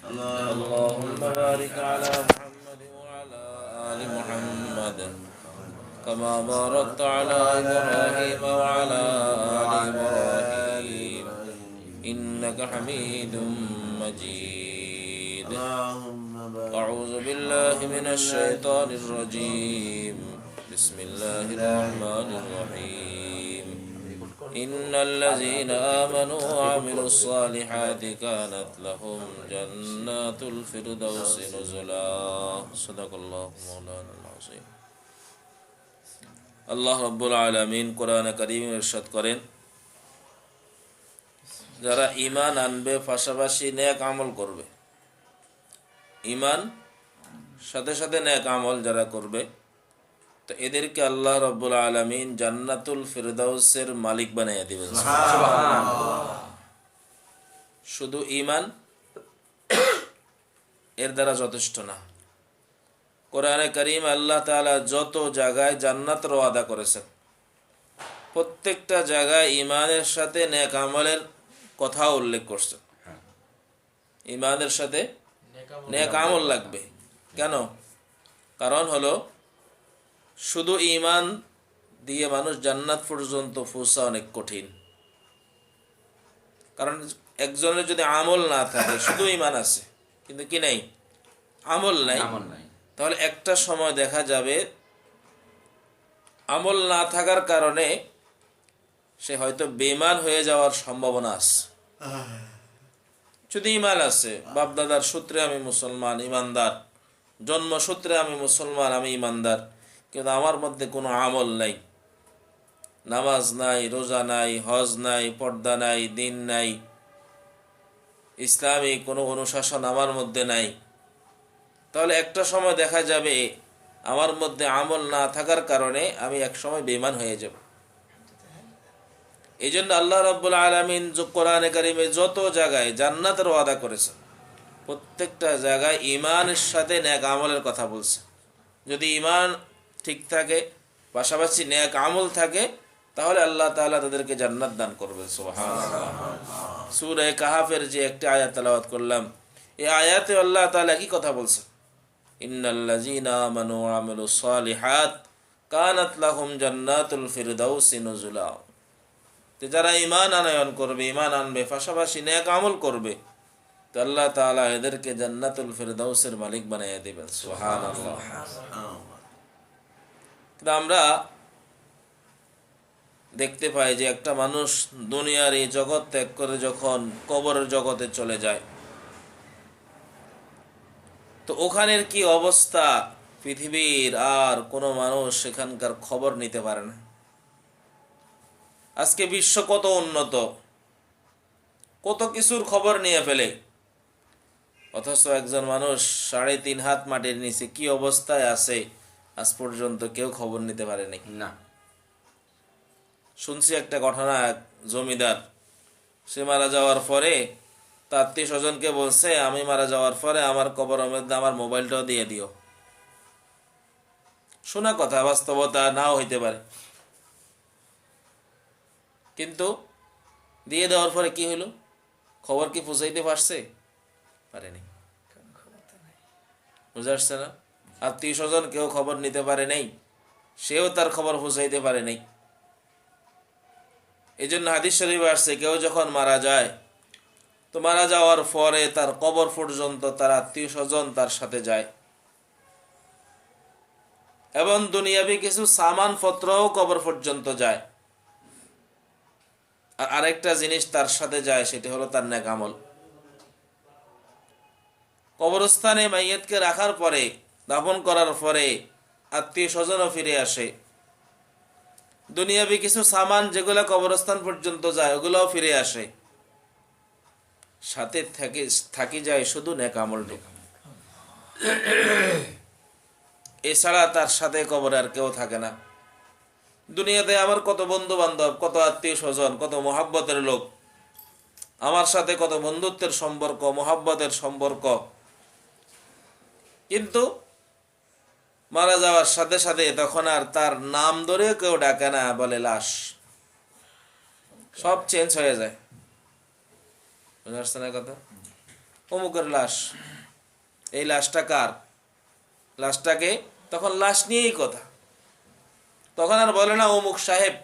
اللهم بارك على محمد وعلى آل محمد كما باركت على إبراهيم وعلى آل إبراهيم إنك حميد مجيد. أعوذ بالله من الشيطان الرجيم. بسم الله الرحمن الرحيم. إن الذين آمنوا وعملوا الصالحات كانت لهم جنات الفردوس نزلا. صدق الله مولانا العظيم. আল্লাহ রাব্বুল আলামিন কোরআনে কারীমে ইরশাদ করেন, যারা ঈমান আনবে পাশাপাশি নেক আমল করবে, ঈমান সাথে সাথে নেক আমল যারা করবে, তো এদেরকে আল্লাহ রাব্বুল আলামিন জান্নাতুল ফিরদাউসের মালিক বানাইয়া দিবেন। শুধু ঈমান এর দ্বারা যথেষ্ট না। কোরআনে কারীম আল্লাহ তাআলা যত জায়গায় জান্নাতের ওয়াদা করেছেন, প্রত্যেকটা জায়গায় ঈমানের সাথে নেক আমলের কথা উল্লেখ করছেন। ঈমানের সাথে নেক আমল লাগবে। কেন? কারণ হলো শুধু ঈমান দিয়ে মানুষ জান্নাত পর্যন্ত পৌঁছা অনেক কঠিন। কারণ একজনের যদি আমল না থাকে, শুধু ঈমান আছে কিন্তু কি নাই, আমল নাই, তাহলে একটা সময় দেখা যাবে আমল না থাকার কারণে সে হয়তো বেঈমান হয়ে যাওয়ার সম্ভাবনা আছে। যদি ঈমান আছে, বাপদাদার সূত্রে আমি মুসলমান ঈমানদার, জন্মসূত্রে আমি মুসলমান আমি ঈমানদার, কিন্তু আমার মধ্যে কোনো আমল নাই, নামাজ নাই, রোজা নাই, হজ নাই, পর্দা নাই, দিন নাই, ইসলামী কোনো অনুশাসন আমার মধ্যে নাই, তাহলে একটা সময় দেখা যাবে আমার মধ্যে আমল না থাকার কারণে আমি এক সময় বেঈমান হয়ে যাব। এই জন্য আল্লাহ রাব্বুল আলামিন কোরআনে কারীমে যত জায়গায় জান্নাতের ওয়াদা করেছেন, প্রত্যেকটা জায়গায় ঈমানের সাথে নেক আমলের কথা বলছে। যদি ঈমান ঠিক থাকে, পাশাপাশি নেক আমল থাকে, তাহলে আল্লাহ তাআলা তাদেরকে জান্নাত দান করবেন। সুবহানাল্লাহ। সূরা কাহাফের যে একটি আয়াত তেলাওয়াত করলাম, এই আয়াতে আল্লাহ তাআলা কি কথা বলছেন? ইন্নাল্লাযীনা আমানু ওয়া আমিলুস সালিহাত কানাত লাহুম জান্নাতুল ফিরদাউসি নুজুলা। যারা ঈমান আনয়ন করবে, ঈমান আনবে, পাশাপাশি নেক আমল করবে, তো আল্লাহ তাআলা এদেরকে জান্নাতুল ফিরদাউসের মালিক বানাইয়া দিবেন। সুবহানাল্লাহ। কিন্তু আমরা দেখতে পাই যে একটা মানুষ দুনিয়ার এই জগৎ ত্যাগ করে যখন কবরের জগতে চলে যায়, তো ওখানের কি অবস্থা পৃথিবীর আর কোনো মানুষ সেখানকার খবর নিতে পারে না। আজকে বিশ্ব কত উন্নত, কত কিছুর খবর নিয়ে ফেলে, অথচ একজন মানুষ 3.5 হাত মাটির নিচে কি অবস্থায় আছে আজ পর্যন্ত কেউ খবর নিতে পারেনি। না, শুনছি একটা ঘটনা, এক জমিদার সে মারা যাওয়ার পরে তার আত্মীয় স্বজনকে বলছে, আমি মারা যাওয়ার পরে আমার কবরের মধ্যে আমার মোবাইলটাও দিয়ে দিও। শোনা কথা, বাস্তবতা নাও হইতে পারে, কিন্তু দিয়ে দেওয়ার পরে কি হইল? খবর কি পৌঁছাইতে পারছে? পারেনি। বুঝে আসছে না? আত্মীয় স্বজন কেউ খবর নিতে পারে নাই, সেও তার খবর পৌঁছাইতে পারে নাই। এই জন্য হাদিস শরীফে আসছে, কেউ যখন মারা যায়, তো মারা যাওয়ার পরে তার কবর পর্যন্ত তার আত্মীয় স্বজন তার সাথে যায়, এবং দুনিয়াবি কিছু সামান পত্রও কবর পর্যন্ত যায়। আর আরেকটা জিনিস তার সাথে যায়, সেটা হলো তার নেক আমল। কবরস্থানে মাইয়াতকে রাখার পরে, দাফন করার পরে আত্মীয় স্বজনও ফিরে আসে, দুনিয়াবি কিছু সামান যেগুলো কবরস্থান পর্যন্ত যায় ওগুলোও ফিরে আসে, সাথে থাকি যায় শুধু নেক আমলটুকু। এছাড়া তার সাথে কবরে আর কেউ থাকে না। দুনিয়াতে আমার কত বন্ধু বান্ধব, কত আত্মীয় স্বজন, কত মহাব্বতের লোক, আমার সাথে কত বন্ধুত্বের সম্পর্ক, মহাব্বতের সম্পর্ক, কিন্তু মারা যাওয়ার সাথে সাথে তখন আর তার নাম ধরে কেউ ডাকে না, বলে লাশ। সব চেঞ্জ হয়ে যায়। বুঝতে পারছেন না কথা? অমুকের লাশ, এই লাশটা কার, লাশটাকে, তখন লাশ নিয়েই কথা। তখন আর বলে না অমুক সাহেব,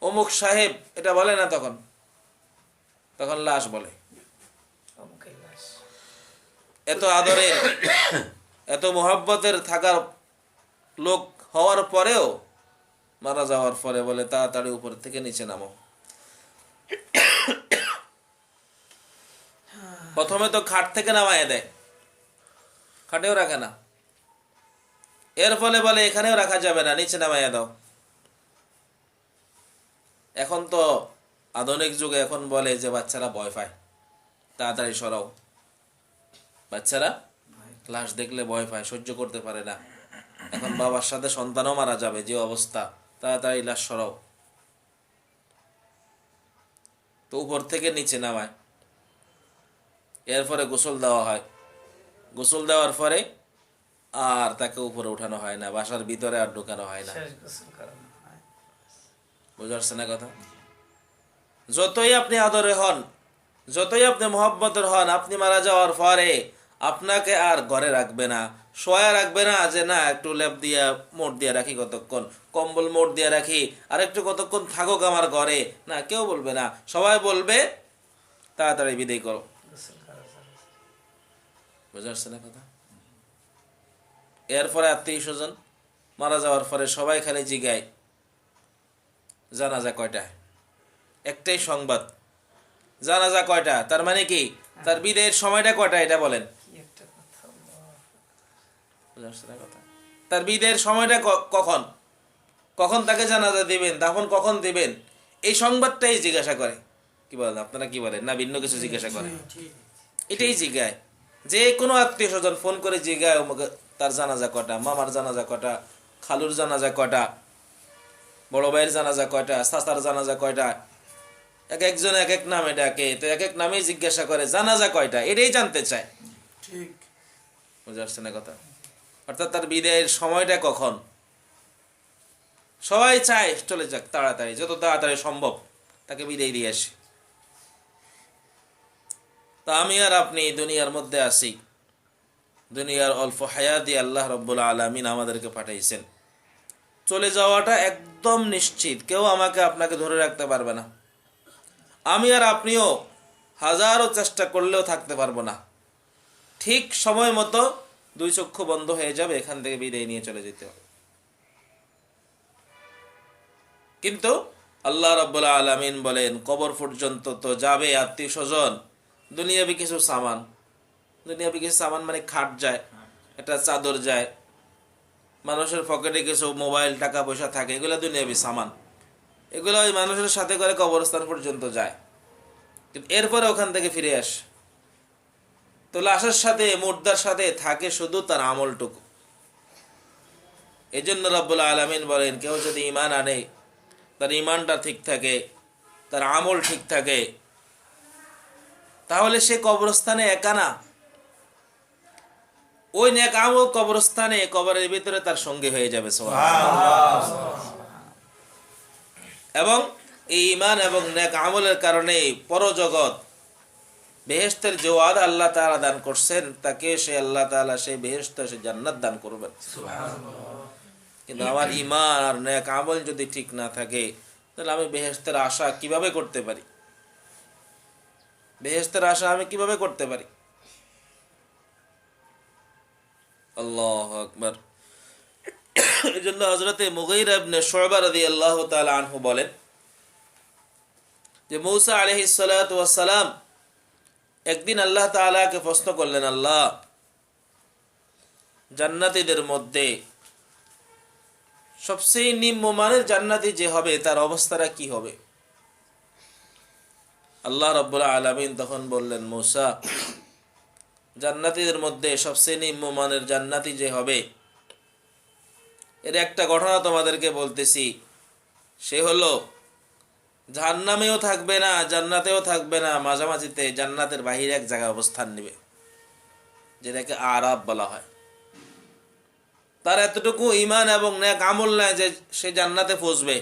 অমুক সাহেব, এটা বলে না তখন, তখন লাশ বলে। এত আদরের, এত মোহাব্বতের থাকার লোক হওয়ার পরেও মারা যাওয়ার পরে বলে তাড়াতাড়ি উপর থেকে নিচে নামো। প্রথমে তো খাট থেকে নামায় দেয়, খাটেও রাখে না, এর ফলে বলে এখানেও রাখা যাবে না, নিচে নামাইয়া দাও। এখন তো আধুনিক যুগে এখন বলে যে বাচ্চারা ভয় পায়, তাড়াতাড়ি সরাও। বাচ্চারা লাশ দেখলে ভয় পায়, সহ্য করতে পারে না। এখন বাবার সাথে সন্তানও মারা যাবে, যে অবস্থা, তাড়াতাড়ি লাশ সরাও। তো উপর থেকে নিচে নামায়, এরপরে গোসল দেওয়া হয়। গোসল দেওয়ার পরে আর তাকে উপরে উঠানো হয় না, বাসার ভিতরে আর ঢুকানো হয় না। বুঝতে পারছেন না কথা? যতই আপনি আদরে হন, যতই আপনি মোহাব্বতের হন, আপনি মারা যাওয়ার পরে আপনাকে আর ঘরে রাখবে না, শোয়া রাখবে না, যে না একটু লেপ দিয়া মোট দিয়া রাখি, কতক্ষণ কম্বল মোট দিয়া রাখি, আর একটু কতক্ষণ থাকুক আমার ঘরে, না, কেউ বলবে না। সবাই বলবে তাড়াতাড়ি বিদায় করো। বুঝতে পারছেন না কথা? এরপরে আত্মীয় স্বজন মারা যাওয়ার পরে সবাই খালি জিগায় জানাজা কয়টা, একটাই সংবাদ, জানাজা কয়টা, তার মানে কি তার বিদায়ের সময়টা কয়টা, এটা বলেন। তার বিদায়ের সময়টা কখন, কখন তাকে জানাজা দিবেন, দাফন কখন দিবেন, এই সংবাদটাই জিজ্ঞাসা করে। কি বলেন আপনারা, কি বলেন না ভিন্ন কিছু জিজ্ঞাসা করে? এটাই জিজ্ঞায়। যে কোনো আত্মীয় স্বজন ফোন করে জিজ্ঞায় তার জানাজা কটা, মামার জানাজা কটা, খালুর জানাজা কটা, বড় ভাইয়ের জানাজা কয়টা, চাচার জানাজা কয়টা, এক একজন এক এক নামে ডাকে, তো এক এক নামেই জিজ্ঞাসা করে জানাজা কয়টা, এটাই জানতে চায়। ঠিক বুঝতে পারছেন না কথা? অর্থাৎ তার বিদায়ের সময়টা কখন, সবাই চায় চলে যাক তাড়াতাড়ি, যত তাড়াতাড়ি সম্ভব তাকে বিদায় দিয়ে আসি। তা আমি আর আপনি দুনিয়ার মধ্যে আছি, দুনিয়ার অল্প হায়াতি আল্লাহ রাব্বুল আলামিন আমাদেরকে পাঠাইছেন। চলে যাওয়াটা একদম নিশ্চিত, কেউ আমাকে আপনাকে ধরে রাখতে পারবে না। আমি আর আপনিও হাজারো চেষ্টা করলেও থাকতে পারবো না। ঠিক সময় মতো দুই চক্ষু বন্ধ হয়ে যাবে, এখান থেকে বিদায় নিয়ে চলে যেতে হবে। কিন্তু আল্লাহ রাব্বুল আলামিন বলেন কবর পর্যন্ত তো যাবে আত্মীয় স্বজন, দুনিয়াবি কিছু সামান, দুনিয়াবি কিছু সামান মানে খাট যায়, একটা চাদর যায়, মানুষের পকেটে কিছু মোবাইল টাকা পয়সা থাকে, এগুলো দুনিয়াবি সামান, এগুলো ওই মানুষের সাথে করে কবরস্থান পর্যন্ত যায়, কিন্তু এরপরে ওখান থেকে ফিরে আসে। তো লাশের সাথে, মুর্দার সাথে থাকে শুধু তার আমলটুকু। এই জন্য রব্বুল আলামিন বলেন কেউ যদি ঈমান আনে, তার ঈমানটা ঠিক থাকে, তার আমল ঠিক থাকে, তাহলে সে কবরস্থানে একা না, ওই নেক আমল কবরস্থানে, কবরের ভিতরে তার সঙ্গী হয়ে যাবে। এবং এই ঈমান এবং নেক আমলের কারণে পরজগৎ বেহেশতের যে ওয়াদা আল্লাহ তাআলা দান করছেন, তাকে সে আল্লাহ তাআলা সেই বেহেশত, সে জান্নাত দান করবেন। কিন্তু আমার ঈমান আর নেক আমল যদি ঠিক না থাকে, তাহলে আমি বেহেশতের আশা কিভাবে করতে পারি? বেহেশতের আশা আমি কিভাবে করতে পারি? আল্লাহু আকবার। এজন্য হযরতে মুগীরা ইবনে শুবা রাদিয়াল্লাহু তাআলা আনহু বলেন যে মূসা আলাইহিস সালাতু ওয়াস সালাম একদিন আল্লাহ তাআলাকে প্রশ্ন করলেন, আল্লাহ, জান্নাতীদের মধ্যে সবচেয়ে নিম্নমানের জান্নাতি যে হবে তার অবস্থাটা কি হবে? আল্লাহ রাব্বুল আলামিন তখন বললেন, মূসা, জান্নাতীদের মধ্যে সবচেয়ে নিম্নমানের জান্নাতি যে হবে, এর একটা ঘটনা তোমাদেরকে বলতেছি। সে হলো জাহান্নামেও থাকবে না, জান্নাতেও থাকবে না, মাঝামাঝিতে জান্নাতের বাহিরে এক জায়গায় অবস্থান নেবে, যেটাকে আরাব বলা হয়। তার এতটুকু ঈমান এবং নেক আমল নাই যে সে জান্নাতে পৌঁছবে।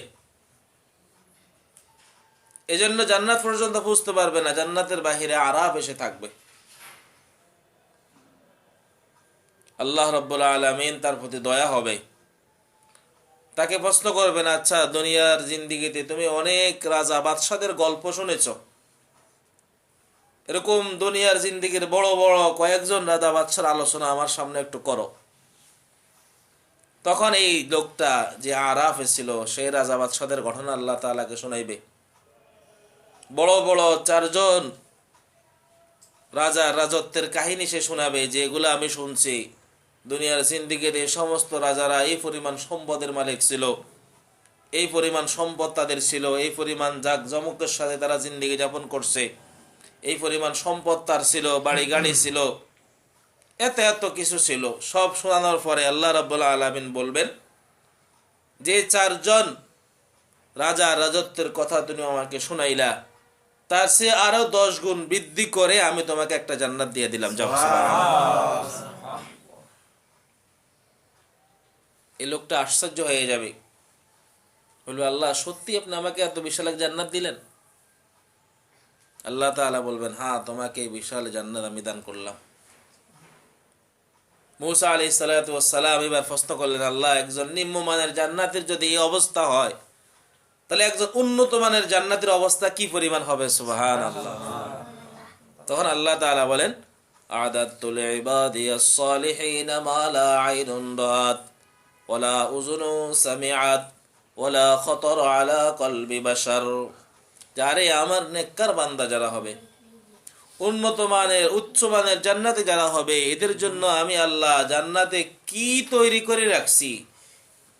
এজন্য জান্নাত পর্যন্ত বুঝতে পারবে না, জান্নাতের বাহিরে আরাফ এসে থাকবে। আল্লাহ রাব্বুল আলামিন তার প্রতি দয়া হবে, তাকে প্রশ্ন করবেন, আচ্ছা দুনিয়ার জিন্দিগিতে তুমি অনেক রাজা বাদশাদের গল্প শুনেছ, এরকম দুনিয়ার জিন্দিগির বড় বড় কয়েকজন রাজা বাদশার আলোচনা আমার সামনে একটু করো। তখন এই লোকটা যে আরাফে ছিল সেই রাজা বাদশাদের ঘটনা আল্লাহ তাআলাকে শোনাইবে। বড় বড় 4 জন রাজার রাজত্বের কাহিনী সে শোনাবে, যে এগুলো আমি শুনছি। দুনিয়ার জিন্দিগির এই সমস্ত রাজারা এই পরিমাণ সম্পদের মালিক ছিল, এই পরিমাণ সম্পদ তাদের ছিল, এই পরিমাণ জাঁকজমকের সাথে তারা জিন্দিগি যাপন করছে, এই পরিমাণ সম্পদ তার ছিল, বাড়ি গাড়ি ছিল, এত এত কিছু ছিল। সব শোনানোর পরে আল্লাহ রাব্বুল আলামিন বলবেন, যে 4 জন রাজা রাজত্বের কথা তুমি আমাকে শোনাইলা, তার চেয়ে আরো 10 গুণ বৃদ্ধি করে আমি তোমাকে একটা জান্নাত দিয়ে দিলাম, যাও। এই লোকটা আশ্চর্য হয়ে যাবে, বলবে, আল্লাহ সত্যি আপনি আমাকে এত বিশাল এক জান্নাত দিলেন? আল্লাহ তাআলা বলবেন, হ্যাঁ, তোমাকে এই বিশাল জান্নাত আমি দান করলাম। মূসা আলাইহিস সালাতু ওয়াস সালাম এবার প্রশ্ন করলেন, আল্লাহ একজন নিম্নমানের জান্নাতের যদি এই অবস্থা হয়, তাহলে একজন উন্নত মানের জান্নাতের অবস্থা কি পরিমাণ হবে? সুবহানাল্লাহ। তখন আল্লাহ তাআলা বলেন, আ'দাতু লিইবাদিয়াস সালিহিন মা লা আইনুন রাআত ওয়ালা উযুনু সামিআত ওয়ালা খাতার আলা কলবি বাশার। যারে আমার নেককার বান্দা যারা হবে, উন্নত মানের উচ্চ মানের জান্নাতে যারা হবে, এদের জন্য আমি আল্লাহ জান্নাতে কি তৈরি করে রাখছি,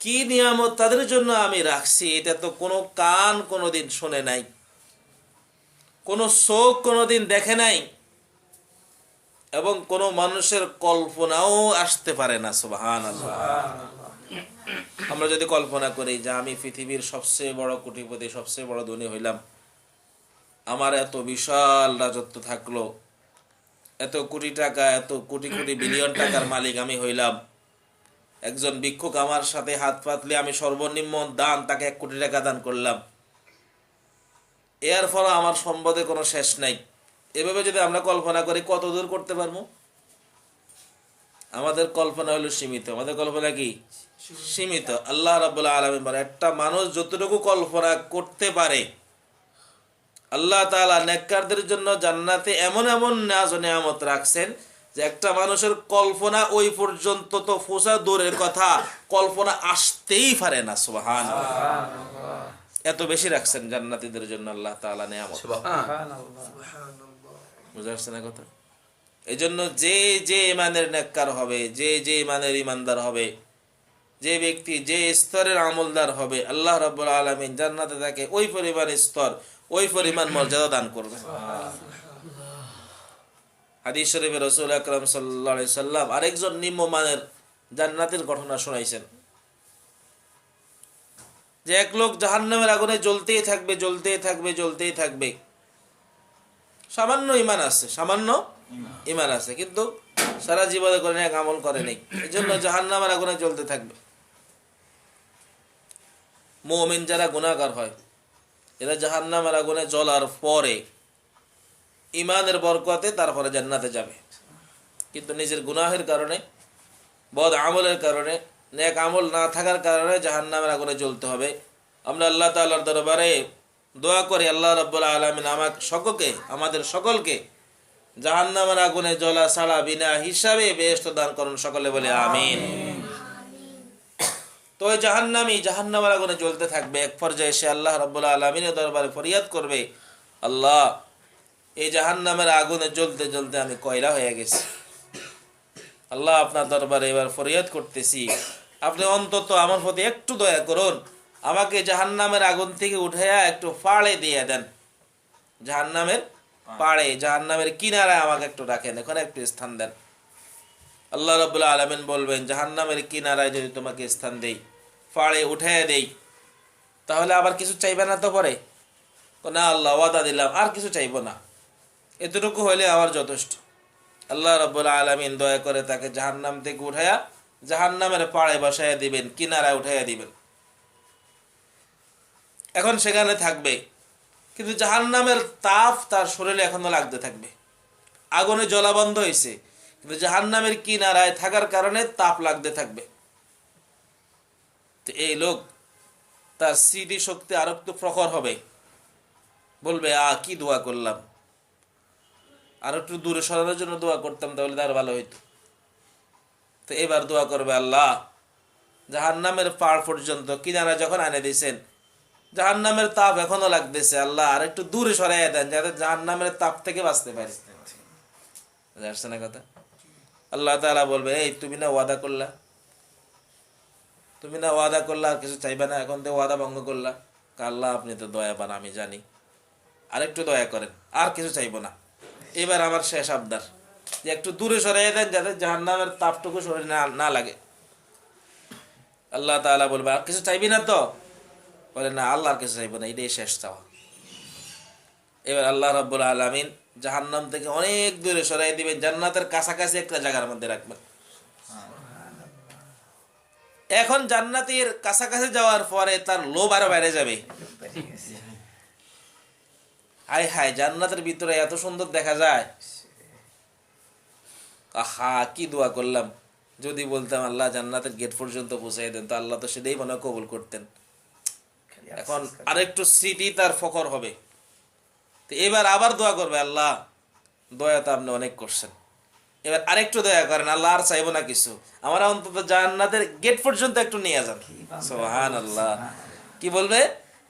কি নিয়ামত তাদের জন্য আমি রাখছি, এটা তো কোনো কান কোনোদিন শুনে নাই, কোনো চোখ কোনোদিন দেখে নাই, এবং কোনো মানুষের কল্পনাও আসতে পারে না। সুবহানাল্লাহ। আমরা যদি কল্পনা করি যে আমি পৃথিবীর সবচেয়ে বড় কোটিপতি, সবচেয়ে বড় ধনী হইলাম, আমার এত বিশাল রাজত্ব থাকলো, এত কোটি টাকা, এত কোটি কোটি বিলিয়ন টাকার মালিক আমি হইলাম, একজন ভিক্ষুক আমার সাথে হাত পাতলে আমি সর্বনিম্ন দান তাকে 1 কোটি টাকা দান করলাম, এর ফলে আমার সম্পদে কোনো শেষ নাই। এভাবে যদি আমরা কল্পনা করি, কত দূর করতে পারবো? আমাদের কল্পনা হলো সীমিত। আমাদের কল্পনা কি? সীমিত। আল্লাহ রাব্বুল আলামিন বলেন, একটা মানুষ যতটুকু কল্পনা করতে পারে, আল্লাহ তাআলা নেককারদের জন্য জান্নাতে এমন এমন নাজ ও নিয়ামত রাখছেন যে একটা মানুষের কল্পনা ওই পর্যন্ত তো পৌঁছা দূরের কথা, কল্পনা আসতেই পারে না। সুবহানাল্লাহ। এত বেশি রাখছেন জান্নাতীদের জন্য আল্লাহ তাআলা নিয়ামত। বুঝা যাচ্ছে না কথা? এই জন্য যে যে ইমানের নেককার হবে, যে যে ইমানের ইমানদার হবে, যে ব্যক্তি যে স্তরের আমলদার হবে, আল্লাহ রাব্বুল আলামিন জান্নাতে তাকে ওই পরিমাণ স্তর, ওই পরিমাণ মর্যাদা দান করবেন। হাদিস শরীফে রাসূল আকরাম সাল্লাল্লাহু আলাইহি সাল্লাম আরেকজন নিম্নমানের জান্নাতের ঘটনা শোনাইছেন, যে এক লোক জাহান্নামের আগুনে জ্বলতেই থাকবে, জ্বলতেই থাকবে, জ্বলতেই থাকবে। সামান্য ঈমান আছে, সামান্য ঈমান আছে, কিন্তু সারা জীবনে করে নেক আমল করে নাই, এজন্য জাহান্নামের আগুনে জ্বলতে থাকবে। মুমিন যারা গুনাহগার হয়, এরা জাহান্নামের আগুনে জ্বলার পরে ঈমানের বরকতে তারপরে জান্নাতে যাবে, কিন্তু নিজের গুনাহের কারণে, বদ আমলের কারণে, নেক আমল না থাকার কারণে জাহান্নামের আগুনে জ্বলতে হবে। আমরা আল্লাহ তাআলার দরবারে দোয়া করি, আল্লাহ রাব্বুল আলামিন আমাদের সকলকে জাহান্নামের আগুনে জ্বলা ছাড়া বিনা হিসাবে বেহেশত দান করুন। সকলে বলে আমিন। তো ওই জাহান্নামের আগুনে জ্বলতে থাকবে। এক পর্যায়ে সে আল্লাহ রাব্বুল আলামিনের দরবারে ফরিয়াদ করবে, আল্লাহ এই জাহান্নামের আগুনে জ্বলতে জ্বলতে আমি কয়লা হয়ে গেছি, আল্লাহ আপনার দরবারে এবার ফরিয়াদ করতেছি, আপনি অন্তত আমার প্রতি একটু দয়া করুন, আমাকে জাহান্নামের আগুন থেকে উঠাইয়া একটু পাড়ে দিয়ে দেন, জাহান্নামের পাড়ে, জাহান্নামের কিনারায় আমাকে একটু রাখেন, এখানে একটু স্থান দেন। আল্লাহ রাব্বুল আলামিন বলবেন, জাহান্নামের কিনারায় যদি তোমাকে স্থান দেই, পাড়ে উঠাইয়া দেই, তাহলে আবার কিছু চাইবে না তো? পরে না, আল্লাহ ওয়াদা দিলাম, আর কিছু চাইবো না, এতটুকু হইলে আমার যথেষ্ট। আল্লাহ রাব্বুল আলামিন দয়া করে তাকে জাহান্নাম থেকে উঠাইয়া জাহান্নামের পাড়ে বসাইয়া দিবেন, কিনারায় উঠাইয়া দিবেন। এখন সেখানে থাকবে, কিন্তু জাহান্নামের তাপ তার শরীরে এখনো লাগতে থাকবে। আগুনে জ্বলা বন্ধ হয়েছে, কিন্তু জাহান্নামের কিনারায় থাকার কারণে তাপ লাগতে থাকবে। তো এই লোক তার স্মৃতি শক্তি আরো একটু প্রখর হবে, বলবে কি দোয়া করলাম, আর একটু দূরে সরানোর জন্য দোয়া করতাম তাহলে তার ভালো হইতো। তো এবার দোয়া করবে, আল্লাহ জাহান্নামের পাড় পর্যন্ত কিনারা যখন আনে দিয়েছেন, জাহান্নামের তাপ এখনো লাগতেছে, আল্লাহ আর একটু দূরে সরাইয়া দেন যাতে জাহান্নামের তাপ থেকে বাঁচতে পারি। আসছে না কথা? আল্লাহ তাআলা বলবে, এই তুমি না ওয়াদা করলা, তুমি না ওয়াদা করলা আর কিছু চাইবে না, এখন তো ওয়াদা ভঙ্গ করলা। আল্লাহ আপনি তো দয়াবান, আমি জানি, আরেকটু দয়া করেন, আর কিছু চাইবো না, এবার আমার শেষ আবদার যে একটু দূরে সরাইয়া দেন যাতে জাহান্নামের তাপটুকু শরীরে না লাগে। আল্লাহ তাআলা বলবে, আর কিছু চাইবি না তো? বলে না, আল্লাহ আর কিছু চাইবো না, এটাই শেষ চাওয়া। এবার আল্লাহ রাব্বুল আলামিন জাহান্নাম থেকে অনেক দূরে সরাই দিবেন, জান্নাতের কাছাকাছি একটা জায়গার মধ্যে রাখবেন। এখন জান্নাতের কাছাকাছি যাওয়ার পরে তার লোভ আরো বেড়ে যাবে। হায় হায়, জান্নাতের ভিতরে এত সুন্দর দেখা যায়, কি দোয়া করলাম, যদি বলতাম আল্লাহ জান্নাতের গেট পর্যন্ত পৌঁছাই দেন, তো আল্লাহ তো সেটাই মনে কবুল করতেন। এখন আরেকটু স্মৃতি তার ফখর হবে। তো এবার আবার দোয়া করবে, আল্লাহ দয়া তো আপনি অনেক করছেন, এবার আরেকটু দয়া করেন, আল্লাহ আর চাইবো না কিছু, আমার অন্তত জান্নাতের গেট পর্যন্ত একটু নিয়ে যান। সুবহানাল্লাহ। কি বলবে?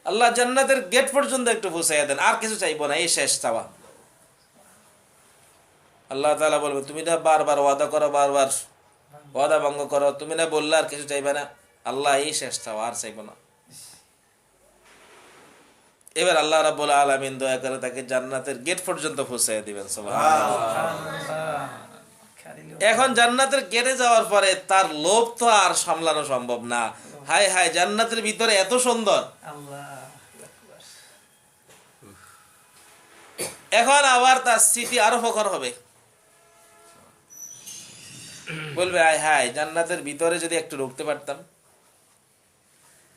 আল্লাহ জান্নাতের গেট পর্যন্ত একটু পৌঁছাইয়া দেন, আর কিছু চাইবো না, এই শেষ চাওয়া। আল্লাহ তাআলা বলবে, তুমি না বারবার ওয়াদা করো, বারবার ওয়াদা ভঙ্গ করো, তুমি না বললে আর কিছু চাইবে না, আল্লাহ এই শেষ চাওয়া, আর চাইবো না। এবার আল্লাহ রাব্বুল আলামিন দয়া করে তাকে জান্নাতের গেট পর্যন্ত পৌঁছাইয়া দিবেন। সুবহানাল্লাহ। এখন জান্নাতের গেটে যাওয়ার পরে তার লোভ তো আর সামলানো সম্ভব না। হায় হায়, জান্নাতের ভিতরে এত সুন্দর। এখন আবার তার স্মৃতি আরো প্রখর হবে, বলবে হায় হায়, জান্নাতের ভিতরে যদি একটু ঢুকতে পারতাম।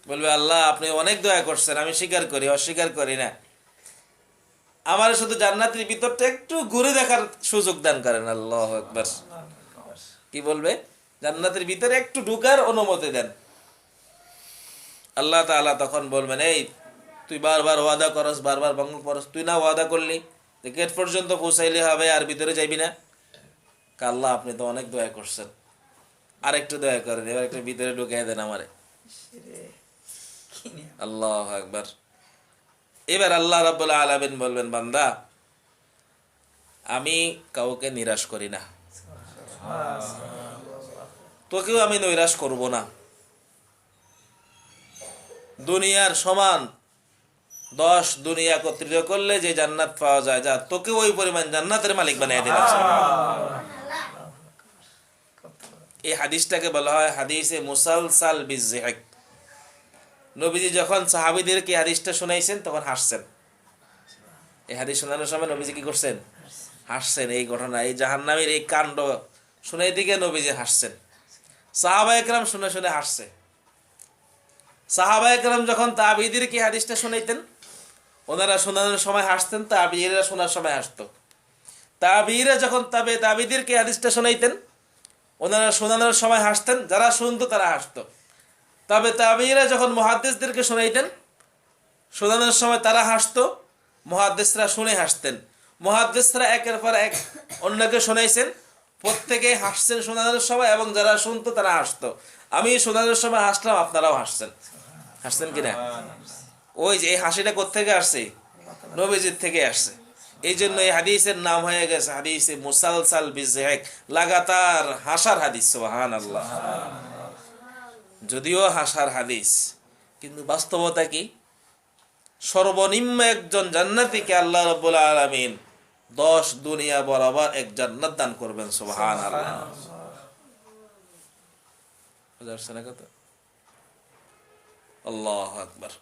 বলবে, আল্লাহ আপনি অনেক দয়া করছেন, আমি স্বীকার করি, অস্বীকার করি না, আমার শুধু জান্নাতের ভিতরটা একটু ঘুরে দেখার সুযোগ দান করেন। আল্লাহু আকবার। কি বলবে? জান্নাতের ভিতরে একটু ঢুকার অনুমতি দেন। আল্লাহ তাআলা তখন বলবেন, এই তুই বারবার ওয়াদা করস, বারবার ভঙ্গ করস, তুই না ওয়াদা করলি গেট পর্যন্ত পৌঁছাইলে হবে, আর ভিতরে যাইবি না? আল্লাহ আপনি তো অনেক দয়া করছেন, আর একটু দয়া করেন, এবার একটু ভিতরে ঢুকাই দেন আমারে। আল্লাহু আকবার। এবার আল্লাহ রাব্বুল আলামিন বলবেন, বান্দা আমি কাউকে নিরাশ করি না, তোকেও আমি নৈরাশ করব না। দুনিয়ার সমান 10 দুনিয়া একত্রিত করলে যে জান্নাত পাওয়া যায়, যা তোকে ওই পরিমাণ জান্নাতের মালিক বানিয়ে দিলাম। এই হাদিসটাকে বলা হয় হাদিসে মুসালসাল বিযিহক। নবীজি যখন সাহাবীদেরকে হাদিসটা শোনাইছেন তখন হাসছেন। এই হাদিস শোনানোর সময় নবীজি কি করছেন? হাসছেন। এই ঘটনা, এই জাহান্নামের এই কাণ্ড শুনাই দিকে নবীজি হাসছেন। সাহাবায়ে কেরাম শুনে শুনে হাসছে। সাহাবায়ে কেরাম যখন তাবিঈদেরকে হাদিসটা শোনাইতেন, ওনারা শোনানোর সময় হাসতেন, তাবিঈরা শোনার সময় হাসতো। তাবিঈরা যখন তাবিঈদেরকে হাদিসটা শোনাইতেন, ওনারা শোনানোর সময় হাসতেন, যারা শুনতো তারা হাসতো। তবে তাবিঈরা যখন মুহাদ্দিসদেরকে শোনাইতেন, শোনানোর সময় তারা হাসতো, মুহাদ্দিসরা শুনে হাসতেন। মুহাদ্দিসরা একের পর এক অন্যকে শোনাইছেন, প্রত্যেকেই হাসছেন শোনানোর সময়, এবং যারা শুনতো তারা হাসতো। আমি শোনানোর সময় হাসলাম, আপনারাও হাসছেন। হাসছেন কিনা? ওই যে এই হাসিটা কোত্থেকে আসছে? নবীজির থেকে আসছে। এই জন্য এই হাদিসের নাম হয়ে গেছে হাদিসে মুসালসাল বিযিহক, লাগাতার হাসার হাদিস। সুবহানাল্লাহ। যদিও হাসার হাদিস, কিন্তু বাস্তবতা কি? সর্বনিম্ন একজন জান্নাতীকে আল্লাহ রাব্বুল আলামিন 10 দুনিয়া বরাবর এক জান্নাত দান করবেন। সুবহানাল্লাহ। বুঝাচ্ছেন কথা? আল্লাহু আকবার।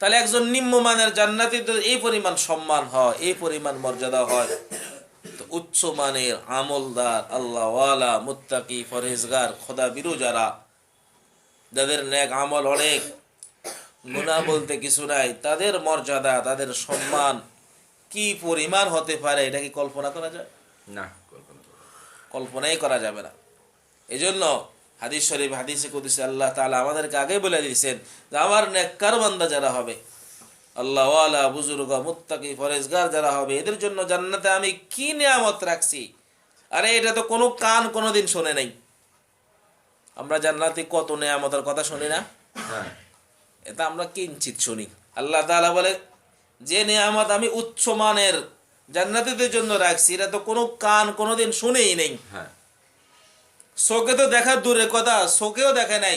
তাহলে একজন নিম্নমানের জান্নাতীদের এই পরিমাণ সম্মান হয়, এই পরিমাণ মর্যাদা হয়, তো উচ্চ মানের আমলদার, আল্লাহওয়ালা, মুত্তাকি, পরহেজগার, খোদা বিরু যারা, যাদের নেক আমল অনেক, গুনাহ বলতে কিছু নাই, তাদের মর্যাদা, তাদের সম্মান কি পরিমাণ হতে পারে এটা কি কল্পনা করা যায়? না, কল্পনাই করা যাবে না। এজন্য হাদিস শরীফ, হাদিসে কুদসি আল্লাহ তাআলা আমাদেরকে আগে বলে দিয়েছেন যে আমার নেককার বান্দা যারা হবে, আল্লাহ ওয়ালা, বুজুর্গ, মুত্তাকি, পরেজগার যারা হবে, এদের জন্য জান্নাতে আমি কি নিয়ামত রাখছি, আরে এটা তো কোনো কান কোনোদিন শোনে নাই। আমরা জান্নাতে কত নিয়ামতের কথা শুনি না? এটা আমরা কিঞ্চিত শুনি। আল্লাহ তাআলা বলে যে নিয়ামত আমি উচ্চ মানের জান্নাতীদের জন্য রাখছি, এটা তো কোনো কান কোনোদিন শুনেই নেই। চোখে তো দেখা দূরের কথা, চোখেও দেখে নাই,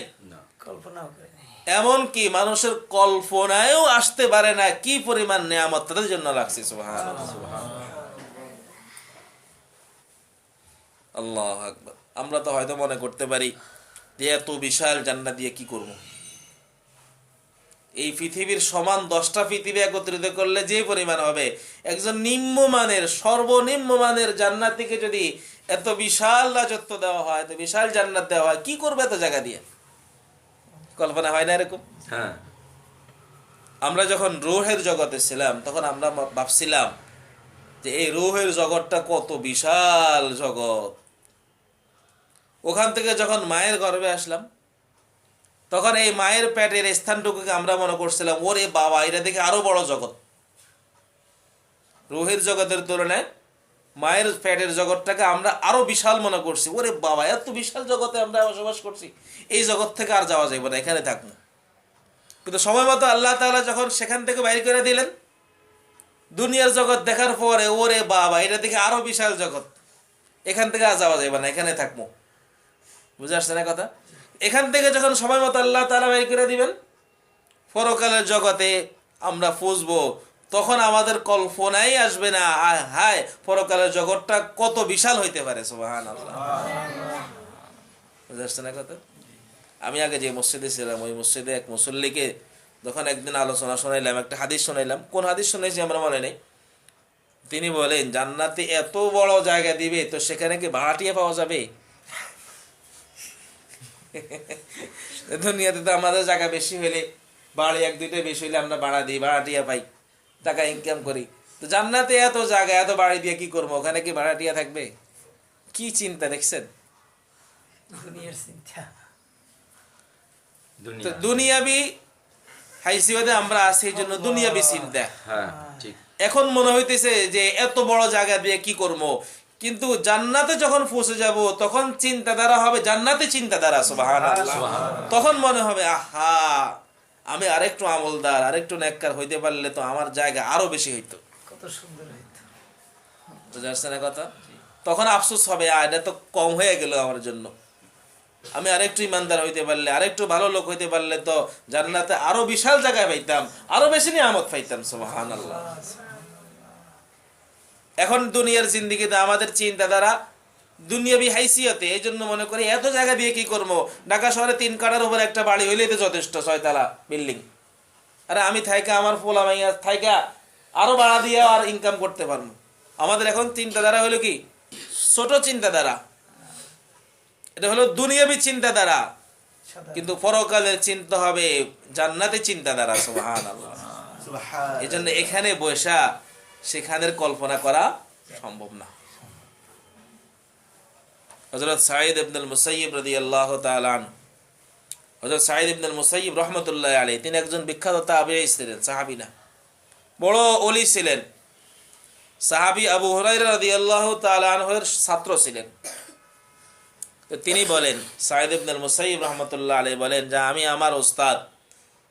এমন কি মানুষের কল্পনায়ও আসতে পারে না কি পরিমাণ নিয়ামত তাদের জন্য রাখছি। সুবহানাল্লাহ, আল্লাহু আকবার। আমরা তো হয়তো মনে করতে পারি যে এত বিশাল জান্নাত দিয়ে কি করব। এই পৃথিবীর সমান 10টা পৃথিবী একত্রিত করলে যে পরিমাণ হবে, একজন নিম্নমানের, সর্বনিম্ন মানের জান্নাতীকে যদি এত বিশাল রাজত্ব দেওয়া হয়, এত বিশাল জান্নাত দেওয়া হয়, কি করবে এত জায়গা দিয়ে? কল্পনা হয় না এরকম? আমরা যখন রূহের জগতে ছিলাম তখন আমরা ভাবছিলাম যে এই রূহের জগৎটা কত বিশাল জগৎ। ওখান থেকে যখন মায়ের গর্ভে আসলাম তখন এই মায়ের পেটের স্থানটুকুকে আমরা মনে করছিলাম ওরে বাবা, এটা দেখে আরো বড় জগৎ। রূহের জগতের তুলনায় মায়ের পেটের জগৎটাকে আমরা আরো বিশাল মনে করছি। ওরে বাবা, এত বিশাল জগতে আমরা বসবাস করছি, এই জগৎ থেকে আর যাওয়া যাবে না, এখানে থাকবো। কিন্তু সময় মতো আল্লাহ তাআলা যখন সেখান থেকে বাইর করে দিলেন, দুনিয়ার জগৎ দেখার পরে ওরে বাবা, এটা দেখে আরো বিশাল জগৎ, এখান থেকে আর যাওয়া যাবে না, এখানে থাকবো। বুঝে আসছে না কথা? এখান থেকে যখন সময় মতো আল্লাহ তাআলা বাইর করে দিবেন, পরকালের জগতে আমরা ফুসবো, তখন আমাদের কল্পনাই আসবে না হায় পরকালের জগৎটা কত বিশাল হইতে পারে। সুবহানাল্লাহ, বুঝে আসছে না কথা? আমি আগে যে মসজিদে ছিলাম, ওই মসজিদে এক মুসল্লিকে যখন একদিন আলোচনা শোনাইলাম, একটা হাদিস শোনাইলাম, কোন হাদিস শুনেছি আমরা মনে নেই। তিনি বলেন জান্নাতে এত বড় জায়গা দিবে, তো সেখানে কি ভাড়াটিয়া পাওয়া যাবে? দুনিয়াতে তো আমাদের জায়গা বেশি হইলে, বাড়ি 1-2টা বেশি হইলে আমরা ভাড়া দিই, ভাড়াটিয়া পাই, টাকা ইনকাম করি। তো জান্নাতে এত জায়গা, এত বাড়ি দিয়ে কি করবো? ওখানে কি ভাড়াটিয়া থাকবে? কি চিন্তা দেখছেন? দুনিয়ার চিন্তা। তো দুনিয়াবি হাইসিয়তে আমরা আছি, এই জন্য দুনিয়াবি চিন্তা। এখন মনে হইতেছে যে এত বড় জায়গা দিয়ে কি করবো, কিন্তু জান্নাতে যখন পৌঁছে যাব তখন চিন্তাধারা হবে জান্নাতে চিন্তাধারা। সুবহানাল্লাহ, তখন মনে হবে আহা, আমি আরেকটু আমলদার, আরেকটু নেককার হইতে পারলে তো আমার জায়গা আরো বেশি হইতো, কত সুন্দর হইতো। বুঝতে পারছেন না কথা? তখন আফসোস হবে এটা তো কম হয়ে গেল আমার জন্য। আমি আরেকটু ইমানদার হইতে পারলে, আরেকটু ভালো লোক হইতে পারলে তো জান্নাতে আরো বিশাল জায়গায় পাইতাম, আরো বেশি নিয়ামত পাইতাম। সুবহানাল্লাহ। এখন দুনিয়ার জিন্দেগিতে আমাদের চিন্তাধারা দুনিয়াবি হাইসিয়তে, এই জন্য মনে করি এত জায়গা দিয়ে কি করবো, ঢাকা শহরে 3 কাঠার উপর একটা বাড়ি হইলেই তো যথেষ্ট, 6 তলা বিল্ডিং। আরে আমি থাইকা, আমার পোলা মাইয়া থাইকা আরো ভাড়া দিয়ে আর ইনকাম করতে পারবো। আমাদের এখন চিন্তাধারা হলো কি, ছোট চিন্তাধারা, এটা হলো দুনিয়াবি চিন্তাধারা, কিন্তু পরকালের চিন্তা হবে জান্নাতের চিন্তাধারা। সুবহানাল্লাহ। এই জন্য এখানে বসা সেখানের কল্পনা করা সম্ভব না। হযরত সাঈদ ইবনে মুসাইয়্যিব রাদিয়াল্লাহু তাআলা আনহু, হযরত সাঈদ ইবনে মুসাইয়্যিব রাহমাতুল্লাহি আলাইহি, তিনি একজন বিখ্যাত তাবেঈ ছিলেন, সাহাবী না, বড় ওলি ছিলেন। সাহাবী আবু হুরায়রা রাদিয়াল্লাহু তাআলা আনহুর ছাত্র ছিলেন। তো তিনি বলেন, সাঈদ ইবনে মুসাইয়্যিব রাহমাতুল্লাহি আলাইহি বলেন যে আমি আমার উস্তাদ